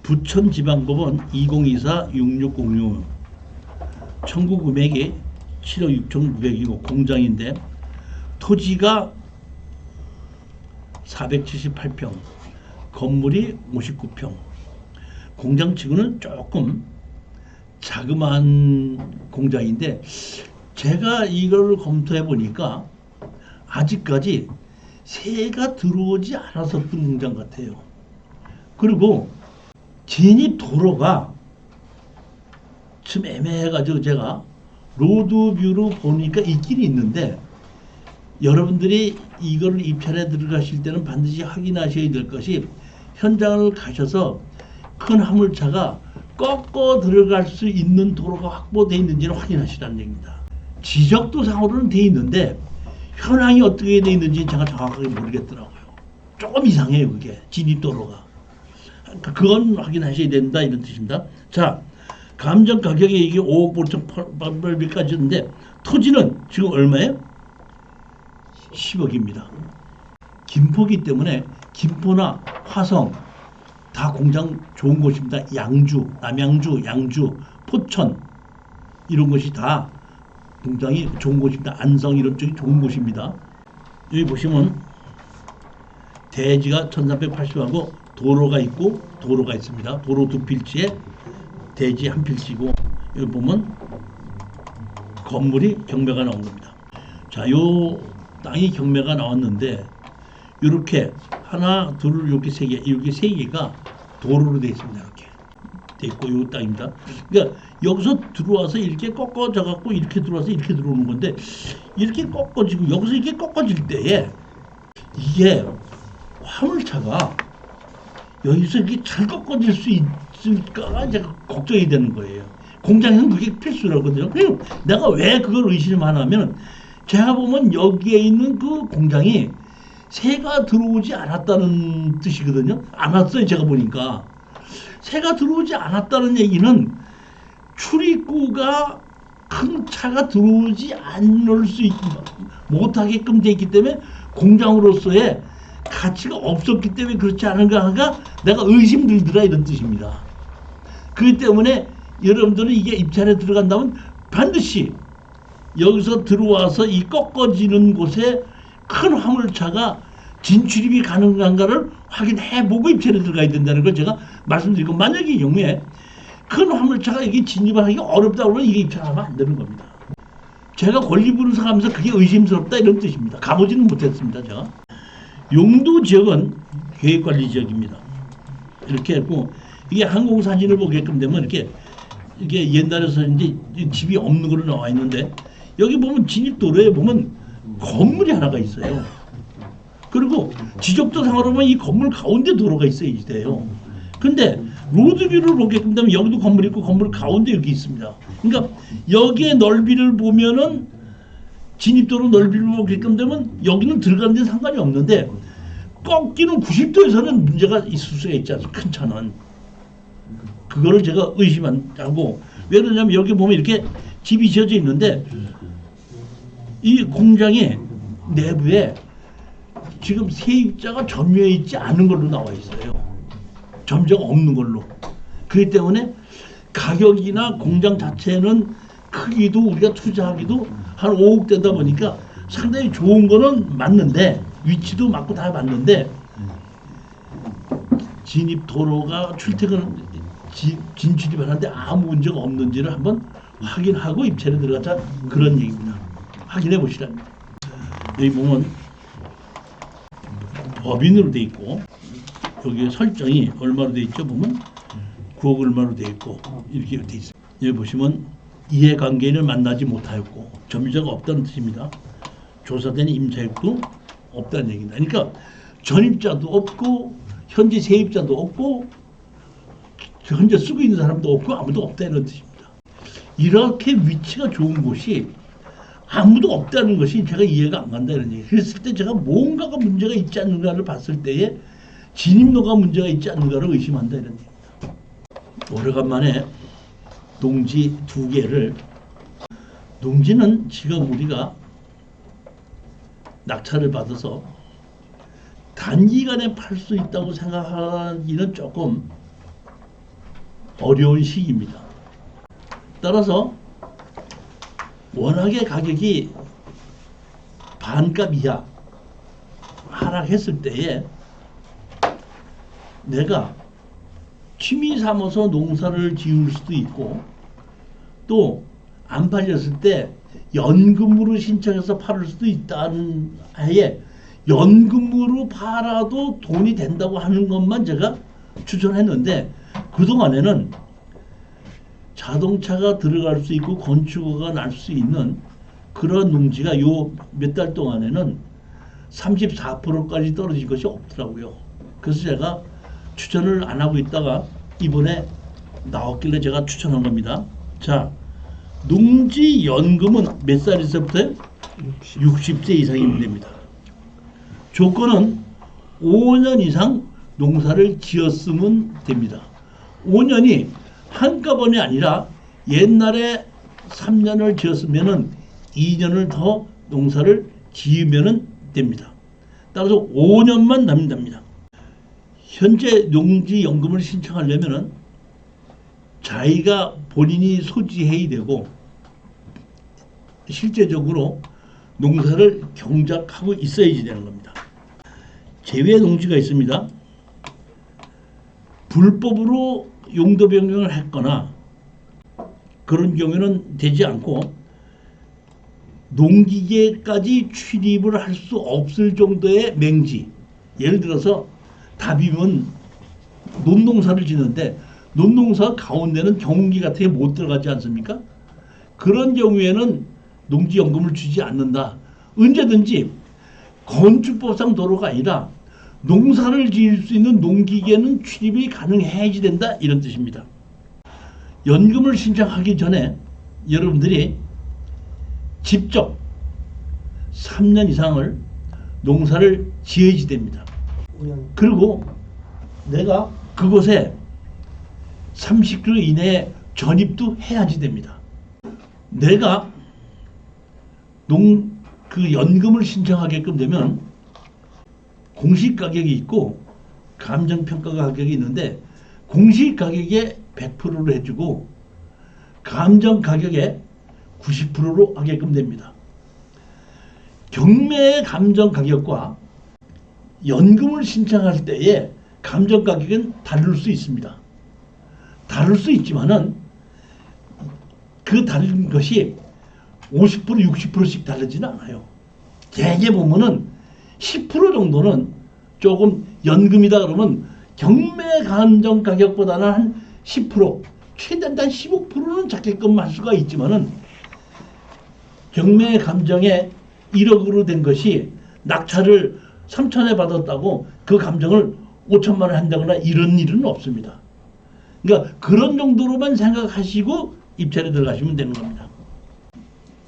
부천지방법원 2024-6606 청구 금액이 7억 6,900이고 공장인데 토지가 478평, 건물이 59평. 공장 치고는 조금 자그마한 공장인데 제가 이걸 검토해 보니까 아직까지 새가 들어오지 않았었던 공장 같아요. 그리고 진입 도로가 좀 애매해가지고 제가 로드뷰로 보니까 있긴 있는데 여러분들이 이걸 입찰에 들어가실 때는 반드시 확인하셔야 될 것이 현장을 가셔서 큰 화물차가 꺾어 들어갈 수 있는 도로가 확보되어 있는지를 확인하시라는 얘기입니다. 지적도상으로는 되어 있는데 현황이 어떻게 되어 있는지 제가 정확하게 모르겠더라고요. 조금 이상해요. 그게 진입도로가. 그건 확인하셔야 된다 이런 뜻입니다. 자, 감정 가격이 이게 5억 5,800까지인데 토지는 지금 얼마예요? 10억입니다. 김포기 때문에 김포나 화성 다 공장 좋은 곳입니다. 양주, 남양주, 양주, 포천 이런 곳이 다 공장이 좋은 곳입니다. 안성 이런 쪽이 좋은 곳입니다. 여기 보시면 대지가 1380하고 도로가 있고 도로가 있습니다. 도로 두 필지에 대지 한 필지고 여기 보면 건물이 경매가 나온 겁니다. 자, 요 땅이 경매가 나왔는데 이렇게 하나, 둘, 이렇게 세 개, 이렇게 세 개가 도로로 되어 있습니다. 이렇게 돼 있고 요 땅입니다. 그러니까 여기서 들어와서 이렇게 꺾어져 갖고 이렇게 들어와서 이렇게 들어오는 건데 이렇게 꺾어지고 여기서 이렇게 꺾어질 때에 이게 화물차가 여기서 이게 잘 꺾어질 수 있을까가 이제 걱정이 되는 거예요. 공장에는 그게 필수라거든요. 그리고 내가 왜 그걸 의심하냐면 제가 보면 여기에 있는 그 공장이 새가 들어오지 않았다는 뜻이거든요. 안 왔어요. 제가 보니까. 새가 들어오지 않았다는 얘기는 출입구가 큰 차가 들어오지 않을 수 못하게끔 돼 있기 때문에 공장으로서의 가치가 없었기 때문에 그렇지 않은가가 내가 의심들더라 이런 뜻입니다. 그렇기 때문에 여러분들은 이게 입찰에 들어간다면 반드시 여기서 들어와서 이 꺾어지는 곳에 큰 화물차가 진출입이 가능한가를 확인해보고 입찰에 들어가야 된다는 걸 제가 말씀드리고, 만약에 이 경우에 큰 화물차가 이게 진입을 하기 어렵다 그러면 이게 입찰하면 안 되는 겁니다. 제가 권리 분석하면서 그게 의심스럽다 이런 뜻입니다. 가보지는 못했습니다. 제가 용도 지역은 계획관리 지역입니다. 이렇게 했고, 이게 항공 사진을 보게끔 되면 이게 옛날에서 이제 집이 없는 걸로 나와 있는데, 여기 보면 진입도로에 보면 건물이 하나가 있어요. 그리고 지적도 상으로 보면 이 건물 가운데 도로가 있어야 돼요. 근데 로드뷰를 보게끔 되면 여기도 건물이 있고 건물 가운데 여기 있습니다. 그러니까 여기에 넓이를 보면은 진입도로 넓이를 보게끔 되면 여기는 들어가는 데 상관이 없는데, 꺾이는 90도에서는 문제가 있을 수가 있지 않습니까? 큰 차는. 그거를 제가 의심하고, 왜 그러냐면 여기 보면 이렇게 집이 지어져 있는데 이 공장의 내부에 지금 세입자가 점유해 있지 않은 걸로 나와 있어요. 점자가 없는 걸로. 그렇기 때문에 가격이나 공장 자체는 크기도 우리가 투자하기도 한 5억 되다 보니까 상당히 좋은 거는 맞는데, 위치도 맞고 다 맞는데, 진입 도로가 진출입을 하는데 아무 문제가 없는지를 한번 확인하고 입찰에 들어가자, 그런 얘기입니다. 확인해 보시랍니다. 여기 보면 법인으로 돼 있고, 여기 설정이 얼마로 돼 있죠? 보면 9억 얼마로 돼 있고 이렇게 돼 있어요. 여기 보시면 이해관계인을 만나지 못하였고 점유자가 없다는 뜻입니다. 조사된 임차액도 없다는 얘기입니다. 그러니까 전입자도 없고 현재 세입자도 없고 현재 쓰고 있는 사람도 없고 아무도 없다는 뜻입니다. 이렇게 위치가 좋은 곳이 아무도 없다는 것이 제가 이해가 안 간다는 얘기예요. 그랬을 때 제가 뭔가가 문제가 있지 않는가를 봤을 때에 진입로가 문제가 있지 않는가를 의심한다 이런 얘기입니다. 오래간만에 농지 2개를, 농지는 지금 우리가 낙찰을 받아서 단기간에 팔 수 있다고 생각하기는 조금 어려운 시기입니다. 따라서 워낙에 가격이 반값 이하 하락했을 때에 내가 취미 삼아서 농사를 지을 수도 있고, 또 안 팔렸을 때 연금으로 신청해서 팔을 수도 있다는 하에 연금으로 팔아도 돈이 된다고 하는 것만 제가 추천했는데, 그동안에는 자동차가 들어갈 수 있고 건축허가 날 수 있는 그런 농지가 요 몇 달 동안에는 34%까지 떨어진 것이 없더라고요. 그래서 제가 추천을 안 하고 있다가 이번에 나왔길래 제가 추천한 겁니다. 자, 농지 연금은 몇 살에서부터? 60세 이상이면 됩니다. 조건은 5년 이상 농사를 지었으면 됩니다. 5년이 한꺼번에 아니라 옛날에 3년을 지었으면은 2년을 더 농사를 지으면 됩니다. 따라서 5년만 남는답니다. 현재 농지연금을 신청하려면은 자기가 본인이 소지해야 되고 실제적으로 농사를 경작하고 있어야지 되는 겁니다. 제외 농지가 있습니다. 불법으로 용도 변경을 했거나 그런 경우는 되지 않고 농기계까지 출입을 할 수 없을 정도의 맹지, 예를 들어서 다비면 논농사를 짓는데 논농사 가운데는 경운기 같은 게 못 들어가지 않습니까? 그런 경우에는 농지연금을 주지 않는다. 언제든지 건축법상 도로가 아니라 농사를 지을 수 있는 농기계는 출입이 가능해야지 된다, 이런 뜻입니다. 연금을 신청하기 전에 여러분들이 직접 3년 이상을 농사를 지어야지 됩니다. 그리고 내가 그곳에 30km 이내에 전입도 해야지 됩니다. 내가 그 연금을 신청하게끔 되면 공시 가격이 있고 감정평가 가격이 있는데, 공시 가격에 100%로 해주고 감정 가격에 90%로 하게끔 됩니다. 경매 감정 가격과 연금을 신청할 때의 감정 가격은 다를 수 있습니다. 다를 수 있지만은 그 다른 것이 50% 60%씩 다르지는 않아요. 대개 보면은 10% 정도는 조금 연금이다 그러면 경매 감정 가격보다는 한 10%, 최대한 한 15%는 작게끔 할 수가 있지만은 경매 감정에 1억으로 된 것이 낙찰을 3천에 받았다고 그 감정을 5천만 원에 한다거나 이런 일은 없습니다. 그러니까 그런 정도로만 생각하시고 입찰에 들어가시면 되는 겁니다.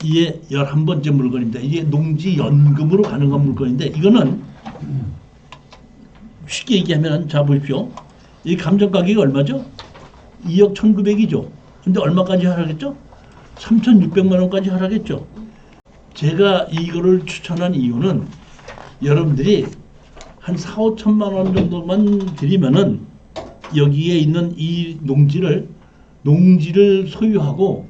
이게 11번째 물건입니다. 이게 농지연금으로 가는 건 물건인데, 이거는 쉽게 얘기하면, 자 보십시오. 이 감정 가격이 얼마죠? 2억 1,900이죠. 근데 얼마까지 하라겠죠? 3,600만 원까지 하라겠죠. 제가 이거를 추천한 이유는 여러분들이 한 4, 5천만 원 정도만 드리면은 여기에 있는 이 농지를 소유하고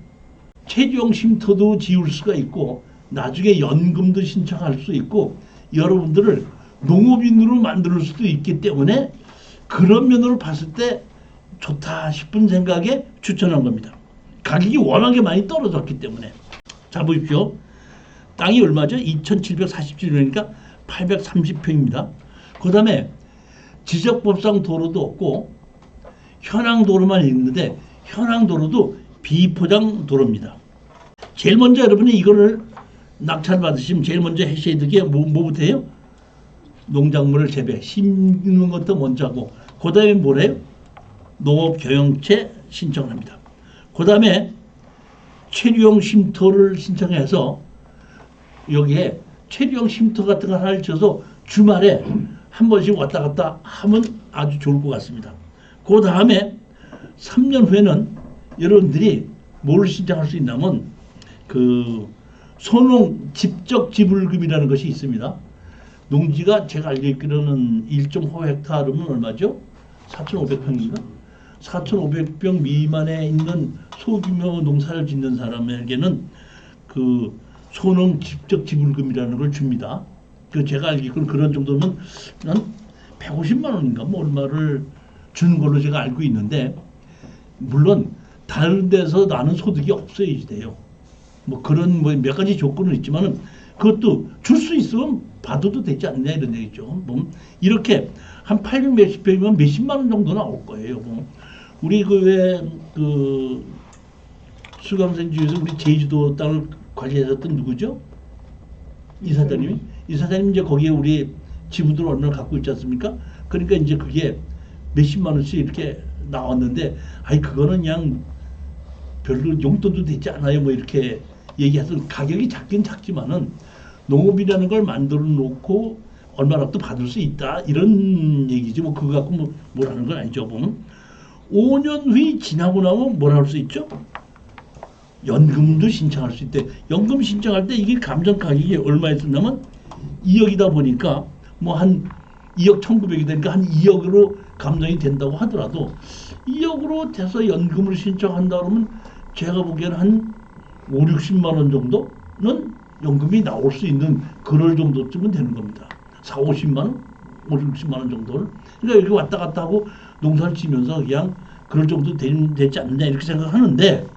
최종 쉼터도 지을 수가 있고 나중에 연금도 신청할 수 있고 여러분들을 농업인으로 만들 수도 있기 때문에 그런 면으로 봤을 때 좋다 싶은 생각에 추천한 겁니다. 가격이 워낙에 많이 떨어졌기 때문에. 자 보십시오. 땅이 얼마죠? 2,747평이니까 830평입니다. 그 다음에 지적법상 도로도 없고 현황도로만 있는데 현황도로도 비포장 도로입니다. 제일 먼저 여러분이 이거를 낙찰 받으시면 제일 먼저 하셔야 될 게 뭐부터 해요? 농작물을 재배, 심는 것도 먼저 하고 그 다음에 뭐래요? 농업경영체 신청을 합니다. 그 다음에 체류용 쉼터를 신청해서 여기에 체류용 쉼터 같은 거 하나를 지어서 주말에 한 번씩 왔다 갔다 하면 아주 좋을 것 같습니다. 그 다음에 3년 후에는 여러분들이 뭘 신청할 수 있냐면 그 소농 집적 지불금이라는 것이 있습니다. 농지가 제가 알기로는 1.5헥타르면 얼마죠? 4,500평인가? 4,500평 미만에 있는 소규모 농사를 짓는 사람에게는 그 소농 집적 지불금이라는 걸 줍니다. 그 제가 알기로는 그런 정도면 한 150만 원인가 뭐 얼마를 주는 걸로 제가 알고 있는데, 물론 다른 데서 나는 소득이 없어야지 돼요. 뭐 그런 뭐 몇 가지 조건은 있지만은 그것도 줄 수 있으면 받아도 되지 않냐 이런 얘기죠. 뭐 이렇게 한 800 몇십 평이면 몇십만 원 정도 나올 거예요. 뭐 우리 그 왜 그 수감생주에서 우리 제주도 땅을 관리하셨던 누구죠? 이사장님이? 이사장님 이제 거기에 우리 지분들 얼마나 갖고 있지 않습니까? 그러니까 이제 그게 몇십만 원씩 이렇게 나왔는데, 아이 그거는 그냥 별로 용돈도 되지 않아요. 뭐 이렇게 얘기해서 가격이 작긴 작지만은 농업이라는 걸 만들어 놓고 얼마라도 받을 수 있다 이런 얘기지. 뭐 그거 갖고 뭐라는 건 아니죠. 보면 5년 후에 지나고 나면 뭘 할 수 있죠? 연금도 신청할 수 있대. 연금 신청할 때 이게 감정 가격이 얼마였었냐면 2억이다 보니까 뭐 한 2억 1,900이 되니까 한 2억으로 감정이 된다고 하더라도 2억으로 돼서 연금을 신청한다 그러면 제가 보기에는 한 5, 60만 원 정도는 연금이 나올 수 있는 그럴 정도쯤은 되는 겁니다. 4, 50만 원? 5, 60만 원 정도를. 그러니까 여기 왔다 갔다 하고 농사를 지면서 그냥 그럴 정도 되지 않느냐 이렇게 생각하는데,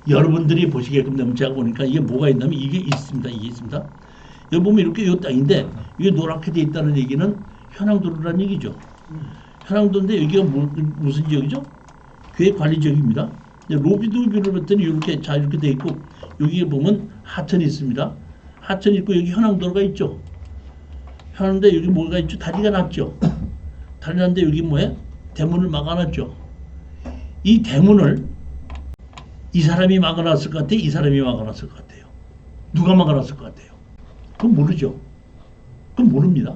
여러분들이 보시게끔 되면 제가 보니까 이게 뭐가 있냐면 이게 있습니다. 이게 있습니다. 여기 보면 이렇게 이 땅인데 이게 노랗게 돼 있다는 얘기는 현황도로라는 얘기죠. 현황도인데 여기가 무슨 지역이죠? 계획관리지역입니다. 로비도 비롯했더니 이렇게 돼 있고 여기에 보면 하천이 있습니다. 하천이 있고 여기 현황도로가 있죠. 하는데 여기 뭐가 있죠? 다리가 났죠. 다리 났는데 여기 뭐예요? 대문을 막아놨죠. 이 대문을 이 사람이 막아놨을 것 같아요? 이 사람이 막아놨을 것 같아요? 누가 막아놨을 것 같아요? 그건 모르죠. 그건 모릅니다.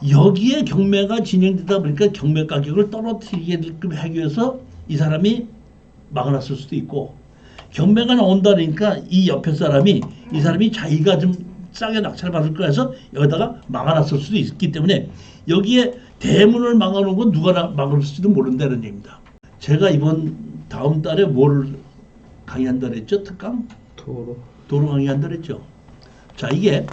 여기에 경매가 진행되다 보니까 경매 가격을 떨어뜨리게끔 하기 위해서 이 사람이 막아놨을 수도 있고, 경매가 나온다니까 이 옆에 사람이 이 사람이 자기가 좀 싸게 낙찰을 받을 거 해서 여기다가 막아놨을 수도 있기 때문에 여기에 대문을 막아놓은 건 누가 막을지도 모른다는 얘기입니다. 제가 이번 다음 달에 뭘 강의한다 그랬죠? 특강? 도로 강의한다 그랬죠. 자, 이게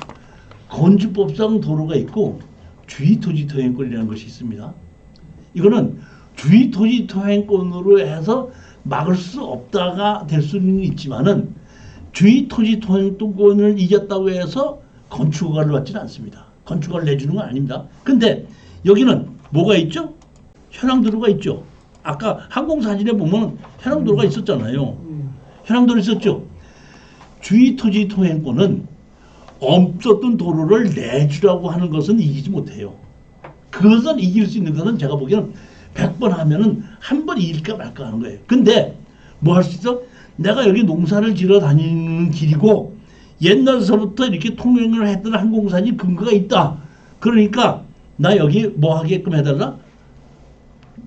건축법상 도로가 있고 주의토지통행권이라는 것이 있습니다. 이거는 주의토지통행권으로 해서 막을 수 없다가 될 수는 있지만은 주의토지통행권을 이겼다고 해서 건축허가를 받지는 않습니다. 건축허가를 내주는 건 아닙니다. 근데 여기는 뭐가 있죠? 현황도로가 있죠. 아까 항공사진에 보면 현황도로가 있었잖아요. 현황도로 있었죠. 주의토지통행권은 없었던 도로를 내주라고 하는 것은 이기지 못해요. 그것은 이길 수 있는 것은 제가 보기에는 100번 하면은 한 번 이길까 말까 하는 거예요. 근데 뭐 할 수 있어? 내가 여기 농사를 지러 다니는 길이고 옛날서부터 이렇게 통행을 했던 항공사진 근거가 있다. 그러니까 나 여기 뭐 하게끔 해달라?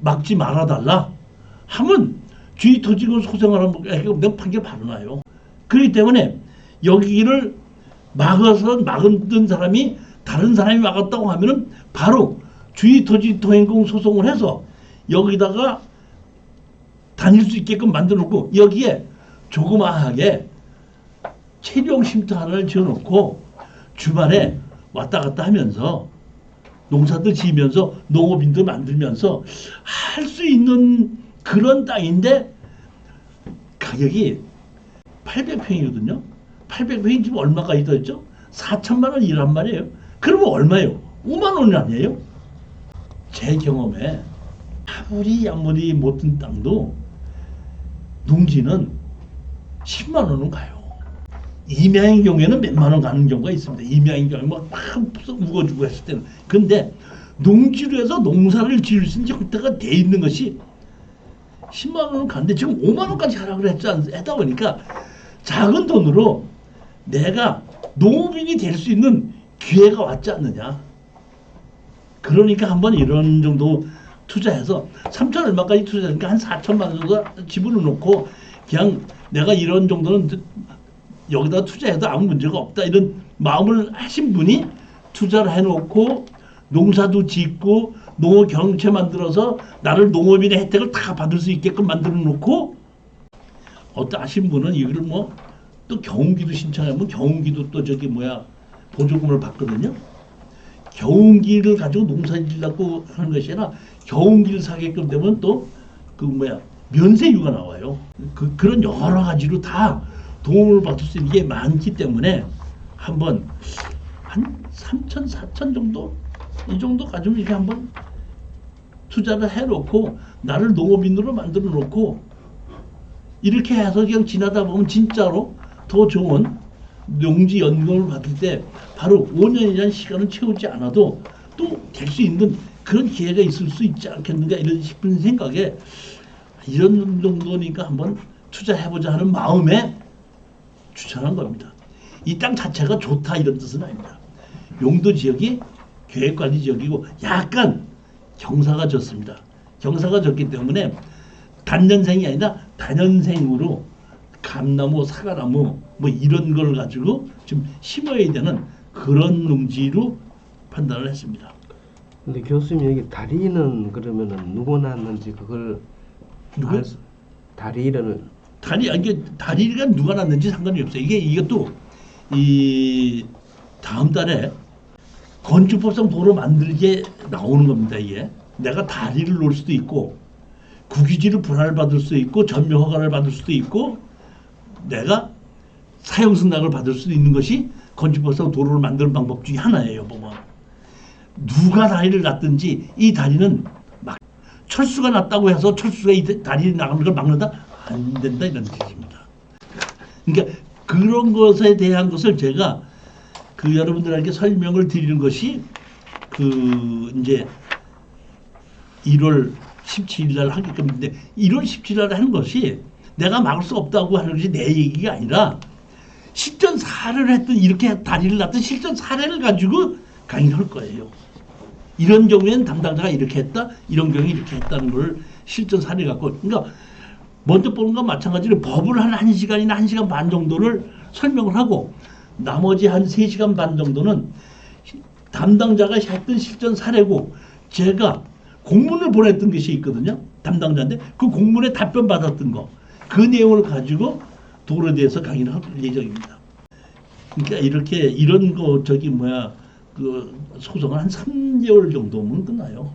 막지 말아달라 하면 주의토지권 소생하라고 내가 판결 바로 나요. 그렇기 때문에 여기를 막은 사람이 다른 사람이 막았다고 하면은 바로 주의토지통행권 소송을 해서 여기다가 다닐 수 있게끔 만들어 놓고 여기에 조그마하게 체력 쉼터 하나를 지어놓고 주말에 왔다 갔다 하면서 농사도 지으면서 농업인도 만들면서 할 수 있는 그런 땅인데 가격이 800평이거든요. 800평이 지금 얼마까지 더했죠? 4천만 원이란 말이에요. 그러면 얼마예요? 5만 원 아니에요? 제 경험에 아무리 못든 땅도 농지는 10만 원은 가요. 임야인 경우에는 몇만 원 가는 경우가 있습니다. 임야인 경우에 막 우거주고 했을 때는. 근데 농지로 해서 농사를 지을 수 있는 형태가 돼 있는 것이 10만 원은 가는데 지금 5만 원까지 하라고 했다 보니까 작은 돈으로 내가 농업인이 될 수 있는 기회가 왔지 않느냐. 그러니까 한번 이런 정도 투자해서 3천 얼마까지 투자하니까 한 4천만 원 정도 집어넣어 놓고 그냥 내가 이런 정도는 여기다 투자해도 아무 문제가 없다 이런 마음을 하신 분이 투자를 해놓고 농사도 짓고 농업 경영체 만들어서 나를 농업인의 혜택을 다 받을 수 있게끔 만들어 놓고 어떤 하신 분은 이거를 뭐 또 경운기도 신청하면 경운기도 또 저기 뭐야 보조금을 받거든요. 경운기를 가지고 농사 지으려고 하는 것이 아니라 경운기를 사게끔 되면 또 그 뭐야 면세유가 나와요. 그런 여러 가지로 다 도움을 받을 수 있는 게 많기 때문에 한번 한 3천, 4천 정도 이 정도 가지고 이렇게 한번 투자를 해놓고 나를 농업인으로 만들어 놓고 이렇게 해서 그냥 지나다 보면 진짜로 더 좋은 농지 연금을 받을 때 바로 5년이라는 시간을 채우지 않아도 또 될 수 있는 그런 기회가 있을 수 있지 않겠는가 이런 싶은 생각에 이런 정도니까 한번 투자해보자 하는 마음에 추천한 겁니다. 이 땅 자체가 좋다 이런 뜻은 아닙니다. 용도 지역이 계획관리 지역이고 약간 경사가 졌습니다. 경사가 졌기 때문에 단년생이 아니라 다년생으로 감나무, 사과나무 뭐 이런 걸 가지고 좀 심어야 되는 그런 농지로 판단을 했습니다. 근데 교수님 여기 다리는 그러면은 누구 났는지 그걸 다리가 누가 났는지 상관이 없어요. 이것도 이 다음 달에 건축법상 도로 만들게 나오는 겁니다. 이게 내가 다리를 놓을 수도 있고 국유지를 분할을 받을 수도 있고 전면 허가를 받을 수도 있고 내가 사용 승낙을 받을 수도 있는 것이 건축법상 도로를 만드는 방법 중에 하나예요. 보면 누가 다리를 놨든지 이 다리는 막 철수가 났다고 해서 철수가 이 다리 나가는 걸 막는다? 안 된다 이런 뜻입니다. 그러니까 그런 것에 대한 것을 제가 그 여러분들에게 설명을 드리는 것이 그 이제 1월 17일 날 하게끔 인데 1월 17일 날 하는 것이 내가 막을 수 없다고 하는 것이 내 얘기가 아니라 실전 사례를 했던 이렇게 다리를 놨던 실전 사례를 가지고 강의를 할 거예요. 이런 경우에는 담당자가 이렇게 했다, 이런 경우에 이렇게 했다는 걸 실전 사례 갖고 그러니까 먼저 보는 건 마찬가지로 법을 한 1시간이나 1시간 반 정도를 설명을 하고 나머지 한 3시간 반 정도는 담당자가 했던 실전 사례고 제가 공문을 보냈던 것이 있거든요. 담당자인데 그 공문에 답변 받았던 거 그 내용을 가지고 도로에 대해서 강의를 할 예정입니다. 그러니까 이렇게 이런 거 그 소송을 한 3개월 정도면 끝나요.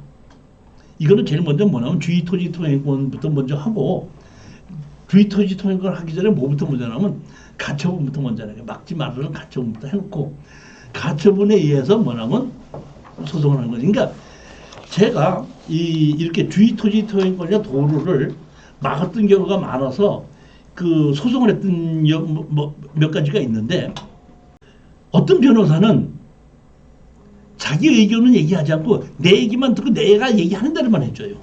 이거는 제일 먼저 뭐냐면 주의토지 통행권부터 먼저 하고 주의토지 통행권 하기 전에 뭐부터 먼저 하냐면 가처분부터 먼저 해요. 막지 말라는 가처분부터 해놓고 가처분에 의해서 뭐냐면 소송을 하는 거죠. 그러니까 제가 이렇게 주의토지 통행권이나 도로를 막았던 경우가 많아서 그 소송을 했던 몇 가지가 있는데 어떤 변호사는 자기 의견은 얘기하지 않고 내 얘기만 듣고 내가 얘기하는 대로만 해줘요.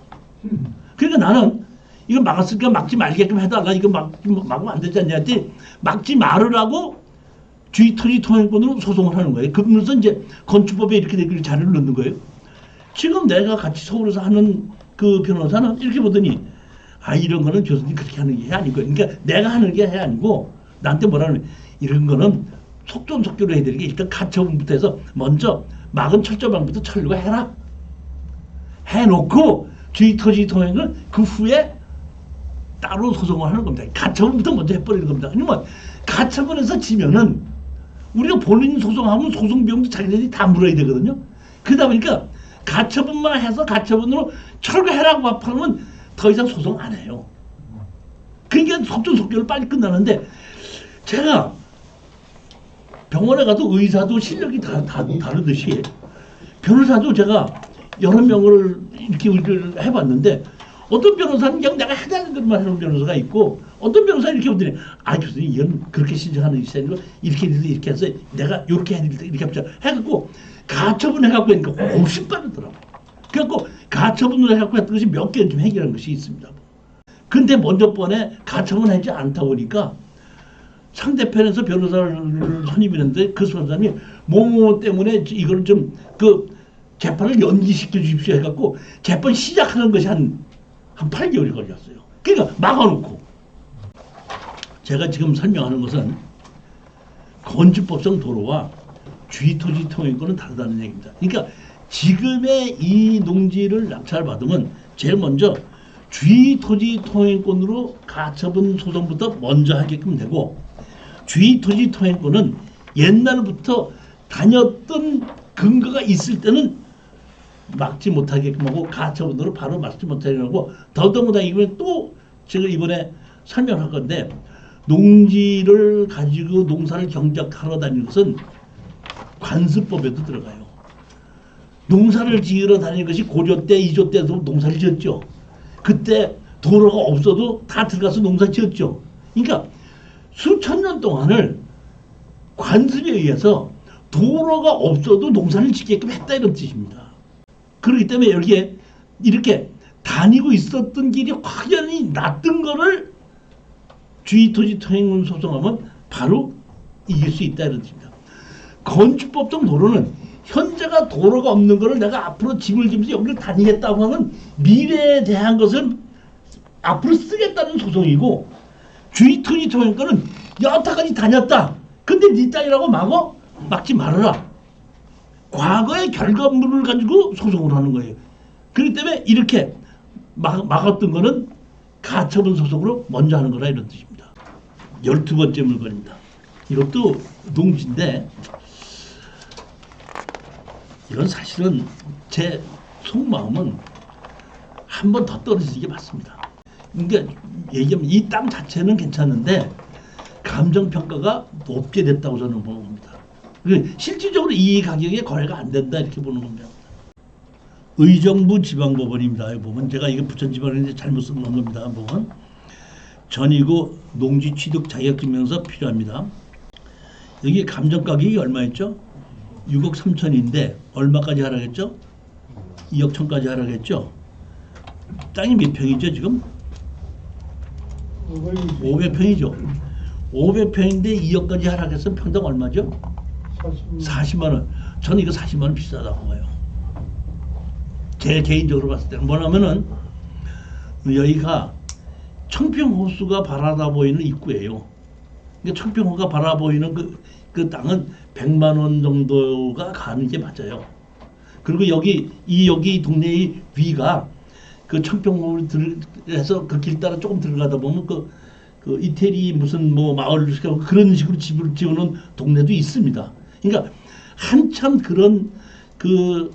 그러니까 나는 이거 막았으니까 막지 말게끔 해달라. 이거 막으면 안 되지 않냐 했더니 막지 말으라고 주의토지 통행권으로 소송을 하는 거예요. 그러면서 이제 건축법에 이렇게 되기를 자료를 넣는 거예요. 지금 내가 같이 서울에서 하는 그 변호사는 이렇게 보더니 이런 거는 교수님 그렇게 하는 게 아니고 그러니까 내가 하는 게 아니고 나한테 뭐라는 이런 거는 속전속결로 해야 되는 게 일단 가처분부터 해서 먼저 막은 철조망부터 철거 해라. 해놓고 주의토지 통행은 그 후에 따로 소송을 하는 겁니다. 가처분부터 먼저 해버리는 겁니다. 아니면 가처분에서 지면은 우리가 본인 소송하면 소송 비용도 자기들이 다 물어야 되거든요. 그러다 보니까 가처분만 해서 가처분으로 철거해라고 하면 더 이상 소송 안 해요. 그러니까 속전속결로 빨리 끝나는데 제가 병원에 가도 의사도 실력이 다르듯이 변호사도 제가 여러 명을 이렇게 해봤는데 어떤 변호사는 그냥 내가 해달라는 것만 하는 변호사가 있고 어떤 변호사는 이렇게 보더니 교수님 이건 그렇게 신청하는 것이 아니고 이렇게 해서 내가 이렇게 해드릴 이렇게 해갖고 가처분 해갖고 하니까 훨씬 빠르더라고. 그래갖고 가처분을 해갖고 했던 것이 몇 개는 좀 해결한 것이 있습니다. 근데 먼저 번에 가처분하지 않다 보니까 상대편에서 변호사를 선임했는데 그 변호사님이 뭐 때문에 이걸 좀 그 재판을 연기시켜 주십시오 해갖고 재판 시작하는 것이 한 8개월이 걸렸어요. 그러니까 막아놓고 제가 지금 설명하는 것은 건축법상 도로와 주의토지 통행권은 다르다는 얘기입니다. 그러니까 지금의 이 농지를 낙찰받으면 제일 먼저 주의토지 통행권으로 가처분 소송부터 먼저 하게끔 되고 주의토지 통행권은 옛날부터 다녔던 근거가 있을 때는 막지 못하게끔 하고 가처분으로 바로 막지 못하게끔 하고 더더군다나 이번에 또 제가 이번에 설명할 건데 농지를 가지고 농사를 경작하러 다니는 것은 관습법에도 들어가요. 농사를 지으러 다니는 것이 고려 때, 이조 때도 농사를 지었죠. 그때 도로가 없어도 다 들어가서 농사 지었죠. 그러니까 수천 년 동안을 관습에 의해서 도로가 없어도 농사를 짓게끔 했다 이런 뜻입니다. 그렇기 때문에 여기에 이렇게 다니고 있었던 길이 확연히 낫던 거를 주의토지 통행권 소송하면 바로 이길 수 있다 이런 뜻입니다. 건축법상 도로는 현재가 도로가 없는 거를 내가 앞으로 짐을 지면서 여기를 다니겠다고 하는 미래에 대한 것을 앞으로 쓰겠다는 소송이고 주의토지 통행권은 여태까지 다녔다. 근데 네 땅이라고 막지 말아라. 과거의 결과물을 가지고 소송을 하는 거예요. 그렇기 때문에 이렇게 막았던 거는 가처분 소송으로 먼저 하는 거라 이런 뜻입니다. 12번째 물건입니다. 이것도 농지인데 이건 사실은 제 속마음은 한 번 더 떨어지는 게 맞습니다. 그러니까 얘기하면 이 땅 자체는 괜찮은데 감정평가가 높게 됐다고 저는 보는 겁니다. 실질적으로 이 가격에 거래가 안 된다 이렇게 보는 겁니다. 의정부 지방법원입니다. 보면 제가 이게 부천지방인데 잘못 쓴 겁니다. 보면 전이고 농지 취득 자격증명서 필요합니다. 여기 감정 가격이 얼마였죠? 6억 3천인데 얼마까지 하라겠죠? 2억 1천까지 하라겠죠? 땅이 몇 평이죠 지금? 500평이죠. 500평인데 2억까지 하라겠으면 평당 얼마죠? 40만 원. 저는 이거 40만 원 비싸다고 봐요. 제 개인적으로 봤을 때는 뭐냐면은 여기가 청평호수가 바라다 보이는 입구예요. 그러니까 청평호가 바라보이는 그 땅은 100만 원 정도가 가는 게 맞아요. 그리고 여기 동네의 위가 그 청평호를 해서 그 길 따라 조금 들어가다 보면 그 이태리 무슨 뭐 마을 그런 식으로 집을 지어놓은 동네도 있습니다. 그러니까 한참 그런 그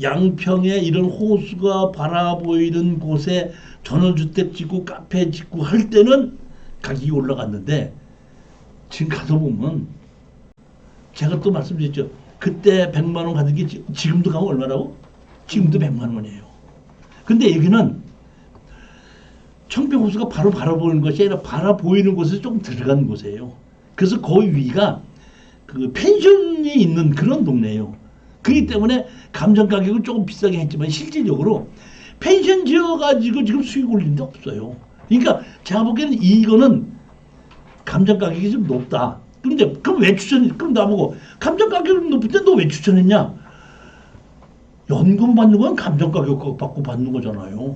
양평에 이런 호수가 바라보이는 곳에 전원주택 짓고 카페 짓고 할 때는 가격이 올라갔는데 지금 가서 보면 제가 또 말씀드렸죠. 그때 100만 원 가는 게 지금도 가면 얼마라고? 지금도 100만 원이에요. 근데 여기는 청평호수가 바로 바라보는 것이 아니라 바라보이는 곳에서 좀 들어간 곳이에요. 그래서 거기 위가 그 펜션이 있는 그런 동네예요. 그렇기 때문에 감정 가격은 조금 비싸게 했지만 실질적으로 펜션 지어가지고 지금 수익 올린 데 없어요. 그러니까 제가 보기에는 이거는 감정 가격이 좀 높다. 근데 그럼 왜 그럼 나보고 감정 가격이 높을 때 너 왜 추천했냐? 연금 받는 건 감정 가격 받고 받는 거잖아요.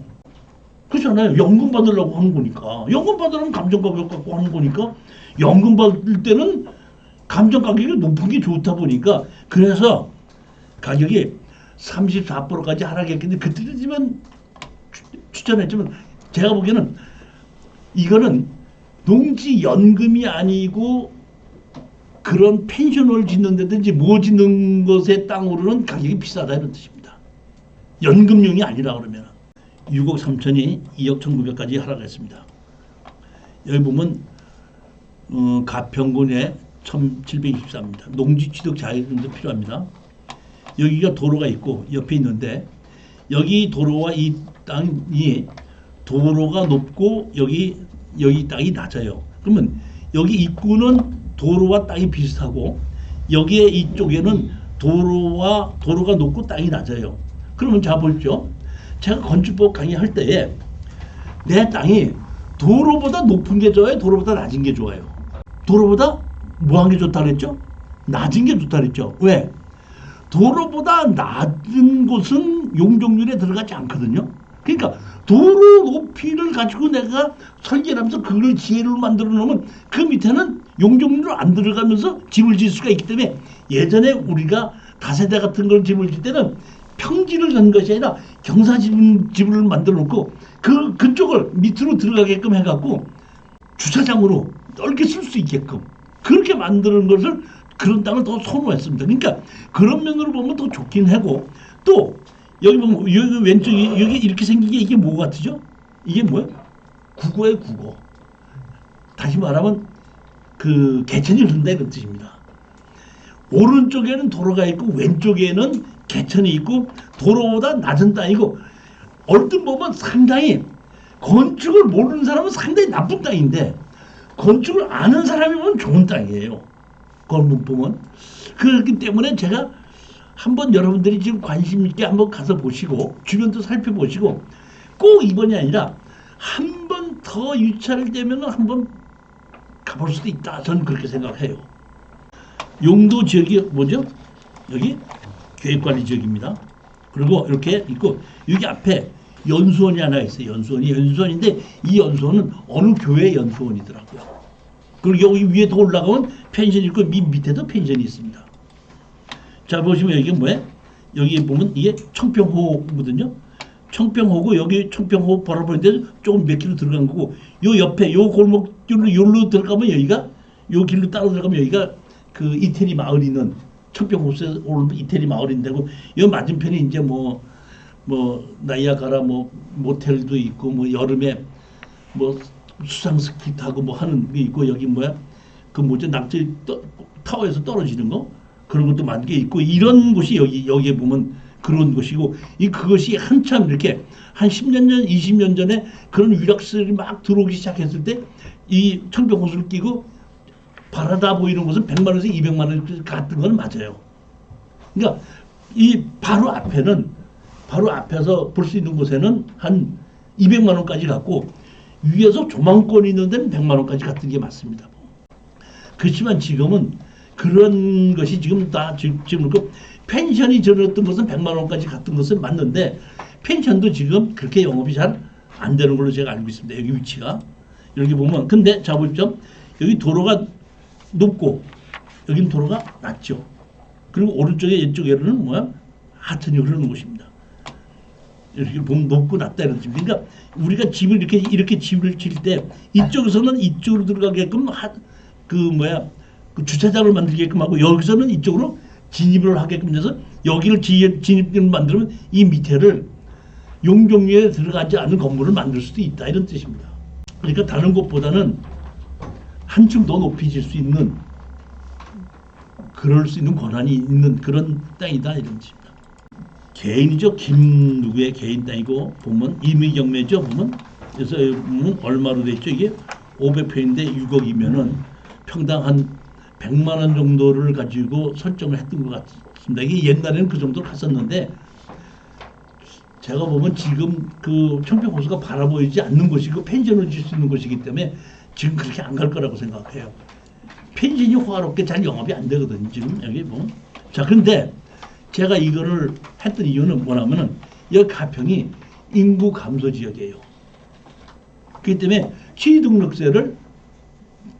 그렇잖아요. 연금 받으려고 하는 거니까. 연금 받으려면 감정 가격 갖고 하는 거니까 연금 받을 때는 감정 가격이 높은 게 좋다 보니까 그래서 가격이 34%까지 하락했는데 그때지만 추천했지만 제가 보기에는 이거는 농지연금이 아니고 그런 펜션을 짓는 데든지 뭐 짓는 것의 땅으로는 가격이 비싸다 이런 뜻입니다. 연금용이 아니라 그러면 6억 3천이 2억 1,900까지 하락했습니다. 여기 보면 가평군에 1,724입니다. 농지 취득 자격증도 필요합니다. 여기가 도로가 있고 옆에 있는데 여기 도로와 이 땅이 도로가 높고 여기 땅이 낮아요. 그러면 여기 입구는 도로와 땅이 비슷하고 여기에 이쪽에는 도로가 높고 땅이 낮아요. 그러면 자 보십시오. 제가 건축법 강의할 때에 내 땅이 도로보다 높은 게 좋아요? 도로보다 낮은 게 좋아요? 도로보다 뭐한 게 좋다 그랬죠? 낮은 게 좋다 그랬죠? 왜? 도로보다 낮은 곳은 용적률에 들어가지 않거든요. 그러니까 도로 높이를 가지고 내가 설계를 하면서 그걸 지혜를 만들어 놓으면 그 밑에는 용적률로 안 들어가면서 집을 지을 수가 있기 때문에 예전에 우리가 다세대 같은 걸 집을 질 때는 평지를 연 것이 아니라 경사집을 만들어 놓고 그쪽을 밑으로 들어가게끔 해갖고 주차장으로 넓게 쓸 수 있게끔 그렇게 만드는 것을 그런 땅을 더 선호했습니다. 그러니까 그런 면으로 보면 더 좋긴 하고 또 여기 보면 여기 왼쪽이 여기 이렇게 생긴 게 이게 뭐 같으죠? 이게 뭐예요? 국어예요, 국어. 다시 말하면 그 개천이 흐른다 이런 뜻입니다. 오른쪽에는 도로가 있고 왼쪽에는 개천이 있고 도로보다 낮은 땅이고 얼핏 보면 상당히 건축을 모르는 사람은 상당히 나쁜 땅인데 건축을 아는 사람이 보면 좋은 땅이에요. 그걸 보면 그렇기 때문에 제가 한번 여러분들이 지금 관심 있게 한번 가서 보시고 주변도 살펴보시고 꼭 이번이 아니라 한 번 더 유찰 되면 한번 가볼 수도 있다. 저는 그렇게 생각해요. 용도 지역이 뭐죠? 여기 계획관리 지역입니다. 그리고 이렇게 있고 여기 앞에 연수원이 하나 있어요. 연수원인데 이 연수원은 어느 교회 연수원이더라고요. 그리고 여기 위에 더 올라가면 펜션이 있고 밑에도 펜션이 있습니다. 자 보시면 여기 뭐예요? 여기 보면 이게 청평호거든요. 청평호고 여기 청평호 바라보는데 조금 몇 킬로 들어간 거고 요 옆에 요 골목길로 요로 들어가면 여기가 요 길로 따로 들어가면 여기가 그 이태리 마을이 있는 청평호수에 오는 이태리 마을인데고 요 맞은편에 이제 뭐 나이아가라 뭐 모텔도 있고 뭐 여름에 뭐 수상 스키 타고 뭐 하는 게 있고 여기 뭐야 그 뭐죠 낙지 타워에서 떨어지는 거 그런 것도 많은 게 있고 이런 곳이 여기에 보면 그런 곳이고 그것이 한참 이렇게 한 10년 전 20년 전에 그런 위락설이 막 들어오기 시작했을 때 이 청평호수를 끼고 바라다 보이는 곳은 100만 원에서 200만 원 같은 건 맞아요. 그러니까 이 바로 앞에서 볼 수 있는 곳에는 한 200만 원까지 갔고 위에서 조망권이 있는 데는 100만 원까지 갔던 게 맞습니다. 그렇지만 지금은 그런 것이 지금 지금 그 펜션이 들었던 것은 100만 원까지 갔던 것은 맞는데 펜션도 지금 그렇게 영업이 잘 안 되는 걸로 제가 알고 있습니다. 여기 위치가 여기 보면 근데 자 보십시오. 여기 도로가 높고 여기는 도로가 낮죠. 그리고 오른쪽에 이쪽에는 뭐야 하천이 흐르는 곳입니다. 이렇게 보면 높고 낮다 이런 집. 그러니까 우리가 집을 이렇게 집을 질 때 이쪽에서는 이쪽으로 들어가게끔 그 주차장을 만들게끔 하고 여기서는 이쪽으로 진입을 하게끔 해서 여기를 진입을 만들면 이 밑에를 용적률에 들어가지 않은 건물을 만들 수도 있다 이런 뜻입니다. 그러니까 다른 곳보다는 한층 더 높이질 수 있는 그럴 수 있는 권한이 있는 그런 땅이다 이런 뜻입니다. 개인이죠. 김 누구의 개인 땅이고 보면 임의경매죠. 보면 그래서 보면 얼마로 돼 있죠. 이게 500평인데 6억이면은 평당 한 100만 원 정도를 가지고 설정을 했던 것 같습니다. 이게 옛날에는 그 정도로 갔었는데 제가 보면 지금 그 청평호수가 바라보이지 않는 곳이고 펜션을 질 수 있는 곳이기 때문에 지금 그렇게 안 갈 거라고 생각해요. 펜션이 호화롭게 잘 영업이 안 되거든요. 지금 여기 보면. 자, 근데 제가 이거를 했던 이유는 뭐냐면은 이 가평이 인구 감소 지역이에요. 그렇기 때문에 취등록세를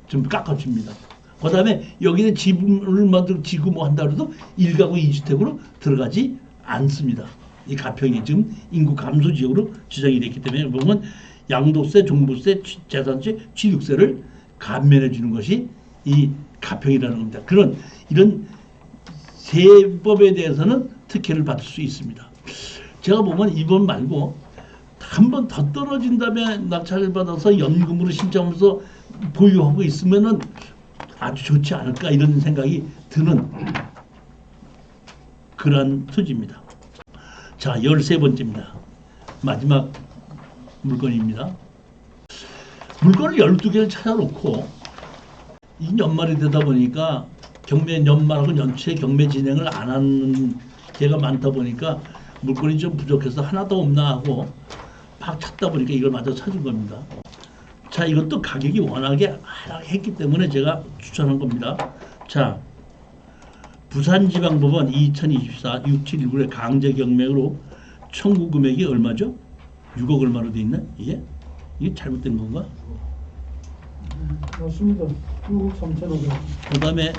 좀 깎아줍니다. 그 다음에 여기는 집을 만들고 뭐 한다 해도 1가구 2주택으로 들어가지 않습니다. 이 가평이 지금 인구 감소 지역으로 지정이 됐기 때문에 보면 양도세, 종부세, 재산세, 취득세를 감면해 주는 것이 이 가평이라는 겁니다. 이런 세법에 대해서는 특혜를 받을 수 있습니다. 제가 보면 이번 말고 한 번 더 떨어진 다음에 낙찰을 받아서 연금으로 신청하면서 보유하고 있으면은 아주 좋지 않을까 이런 생각이 드는 그러한 토지입니다. 자, 13번째입니다. 마지막 물건입니다. 물건을 12개를 찾아놓고 이 연말이 되다 보니까 연말하고 연초에 경매 진행을 안 하는 게가 많다 보니까 물건이 좀 부족해서 하나 더 없나 하고 막 찾다 보니까 이걸 마저 찾은 겁니다. 자, 이것도 가격이 워낙에 하락했기 때문에 제가 추천한 겁니다. 자, 부산지방법원 2024 6719의 강제 경매로 청구 금액이 얼마죠? 6억 얼마로 돼 있나? 이게 잘못된 건가? 맞습니다. 6억 3,500원. 그 다음에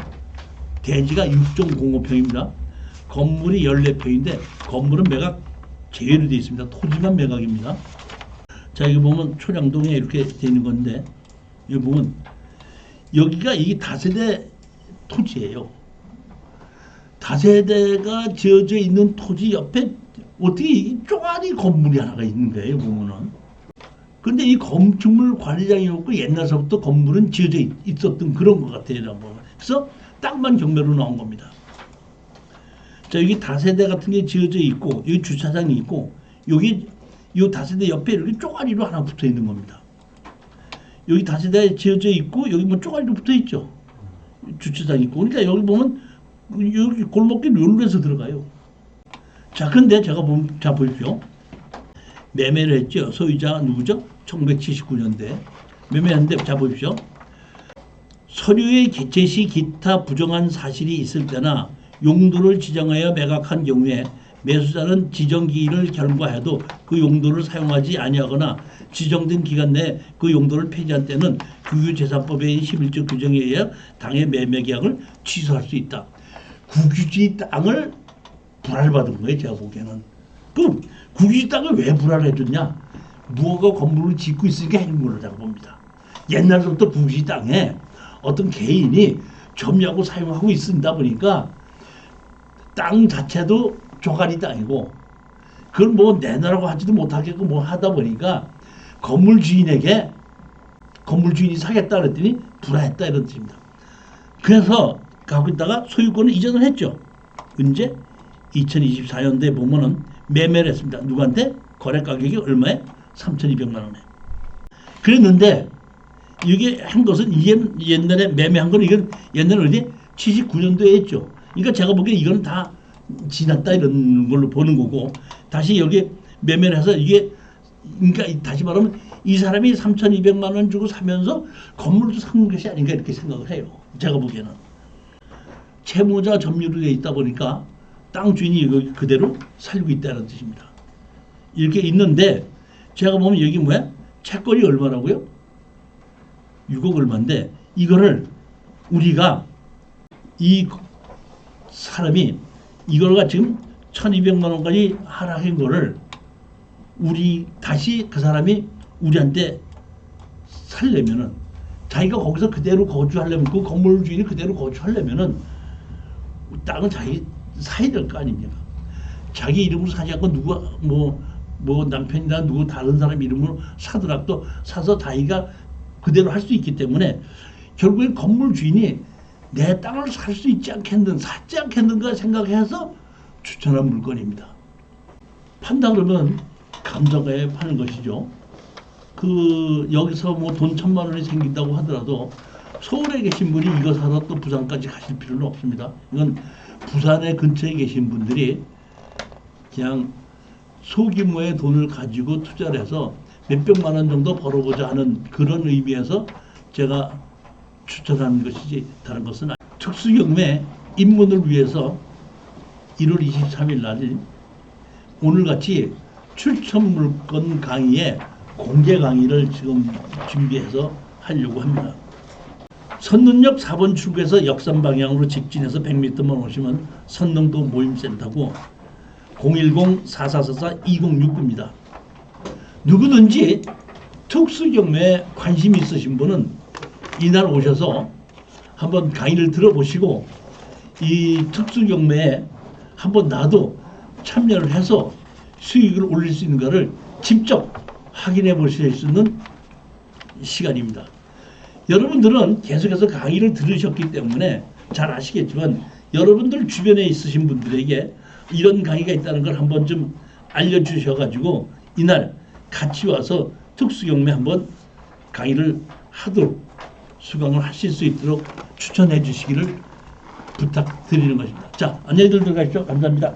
대지가 6.05평입니다. 건물이 14평인데 건물은 매각 제외로 되어 있습니다. 토지만 매각입니다. 자, 여기 보면 초량동에 이렇게 되어 있는 건데 여기 보면 여기가 이게 다세대 토지예요. 다세대가 지어져 있는 토지 옆에 어떻게 쪼가리 건물이 하나가 있는 거예요, 보면은. 근데 이 건축물 관리장이었고 옛날서부터 건물은 지어져 있었던 그런 것 같아요. 그래서 땅만 경매로 나온 겁니다. 자, 여기 다세대 같은 게 지어져 있고 여기 주차장이 있고 여기 이 다세대 옆에 이렇게 쪼가리로 하나 붙어 있는 겁니다. 여기 다세대 지어져 있고 여기 뭐 쪼가리로 붙어 있죠. 주차장이 있고. 그러니까 여기 보면 여기 골목길 요로에서 들어가요. 자, 근데 제가 자 보십시오. 매매를 했죠. 소유자가 누구죠? 1979년대 매매했는데 자 보십시오. 서류의 개최 시 기타 부정한 사실이 있을 때나 용도를 지정하여 매각한 경우에 매수자는 지정 기일을 경과해도 그 용도를 사용하지 아니하거나 지정된 기간 내에 그 용도를 폐지한 때는 국유재산법의 11조 규정에 의해 당의 매매 계약을 취소할 수 있다. 국유지 땅을 불알받은 거예요. 제가 보기에는. 그럼 국유지 땅을 왜 불알해줬냐? 무허가 건물을 짓고 있으니까 해준 걸로 제가 봅니다. 옛날부터 국유지 땅에 어떤 개인이 점유하고 사용하고 있다 보니까 땅 자체도 조가리 땅이고 그걸 뭐 내놔라고 하지도 못하겠고 뭐 하다 보니까 건물 주인에게 건물 주인이 사겠다 그랬더니 불화했다 이런 뜻입니다. 그래서 갖고 있다가 소유권을 이전을 했죠. 언제? 2024년도에 보면은 매매를 했습니다. 누구한테? 거래 가격이 얼마에? 3,200만 원에. 그랬는데 이게 한 것은 옛날에 매매한 거는 이건 옛날에 어디? 79년도에 했죠. 그러니까 제가 보기에 이거는 다 지났다 이런 걸로 보는 거고 다시 여기 매매해서 이게 그러니까 다시 말하면 이 사람이 3,200만 원 주고 사면서 건물도 산 것이 아닌가 이렇게 생각을 해요. 제가 보기에는 채무자 점유로 되어 있다 보니까 땅 주인이 여기 그대로 살고 있다는 뜻입니다. 이렇게 있는데 제가 보면 여기 뭐야? 채권이 얼마라고요? 6억 얼마인데 이거를 우리가 이 사람이 이거가 지금 1,200만 원까지 하락한 거를 우리 다시 그 사람이 우리한테 살려면은 자기가 거기서 그대로 거주하려면 그 건물 주인이 그대로 거주하려면은 땅은 자기 사야 될 거 아닙니까? 자기 이름으로 사지 않고 누가 뭐 남편이나 누구 다른 사람 이름으로 사더라도 사서 자기가 그대로 할 수 있기 때문에 결국엔 건물 주인이 내 땅을 살 수 있지 않겠는 사지 않겠는가 생각해서 추천한 물건입니다. 판다 그러면 감정가에 파는 것이죠. 그 여기서 뭐 돈 1,000만 원이 생긴다고 하더라도 서울에 계신 분이 이거 사서 또 부산까지 가실 필요는 없습니다. 이건 부산의 근처에 계신 분들이 그냥 소규모의 돈을 가지고 투자를 해서 몇백만 원 정도 벌어보자 하는 그런 의미에서 제가 추천하는 것이지 다른 것은 아닙니다. 특수경매 입문을 위해서 1월 23일 날 오늘같이 추천 물건 강의에 공개 강의를 지금 준비해서 하려고 합니다. 선릉역 4번 출구에서 역삼 방향으로 직진해서 100m만 오시면 선릉도 모임센터고 010-4444-2069입니다. 누구든지 특수경매에 관심이 있으신 분은 이날 오셔서 한번 강의를 들어보시고 이 특수경매에 한번 나도 참여를 해서 수익을 올릴 수 있는 것을 직접 확인해 보실 수 있는 시간입니다. 여러분들은 계속해서 강의를 들으셨기 때문에 잘 아시겠지만 여러분들 주변에 있으신 분들에게 이런 강의가 있다는 걸 한번 좀 알려주셔가지고 이날 같이 와서 특수경매 한번 강의를 하도록 수강을 하실 수 있도록 추천해 주시기를 부탁드리는 것입니다. 자, 안녕히 들어가십시오. 감사합니다.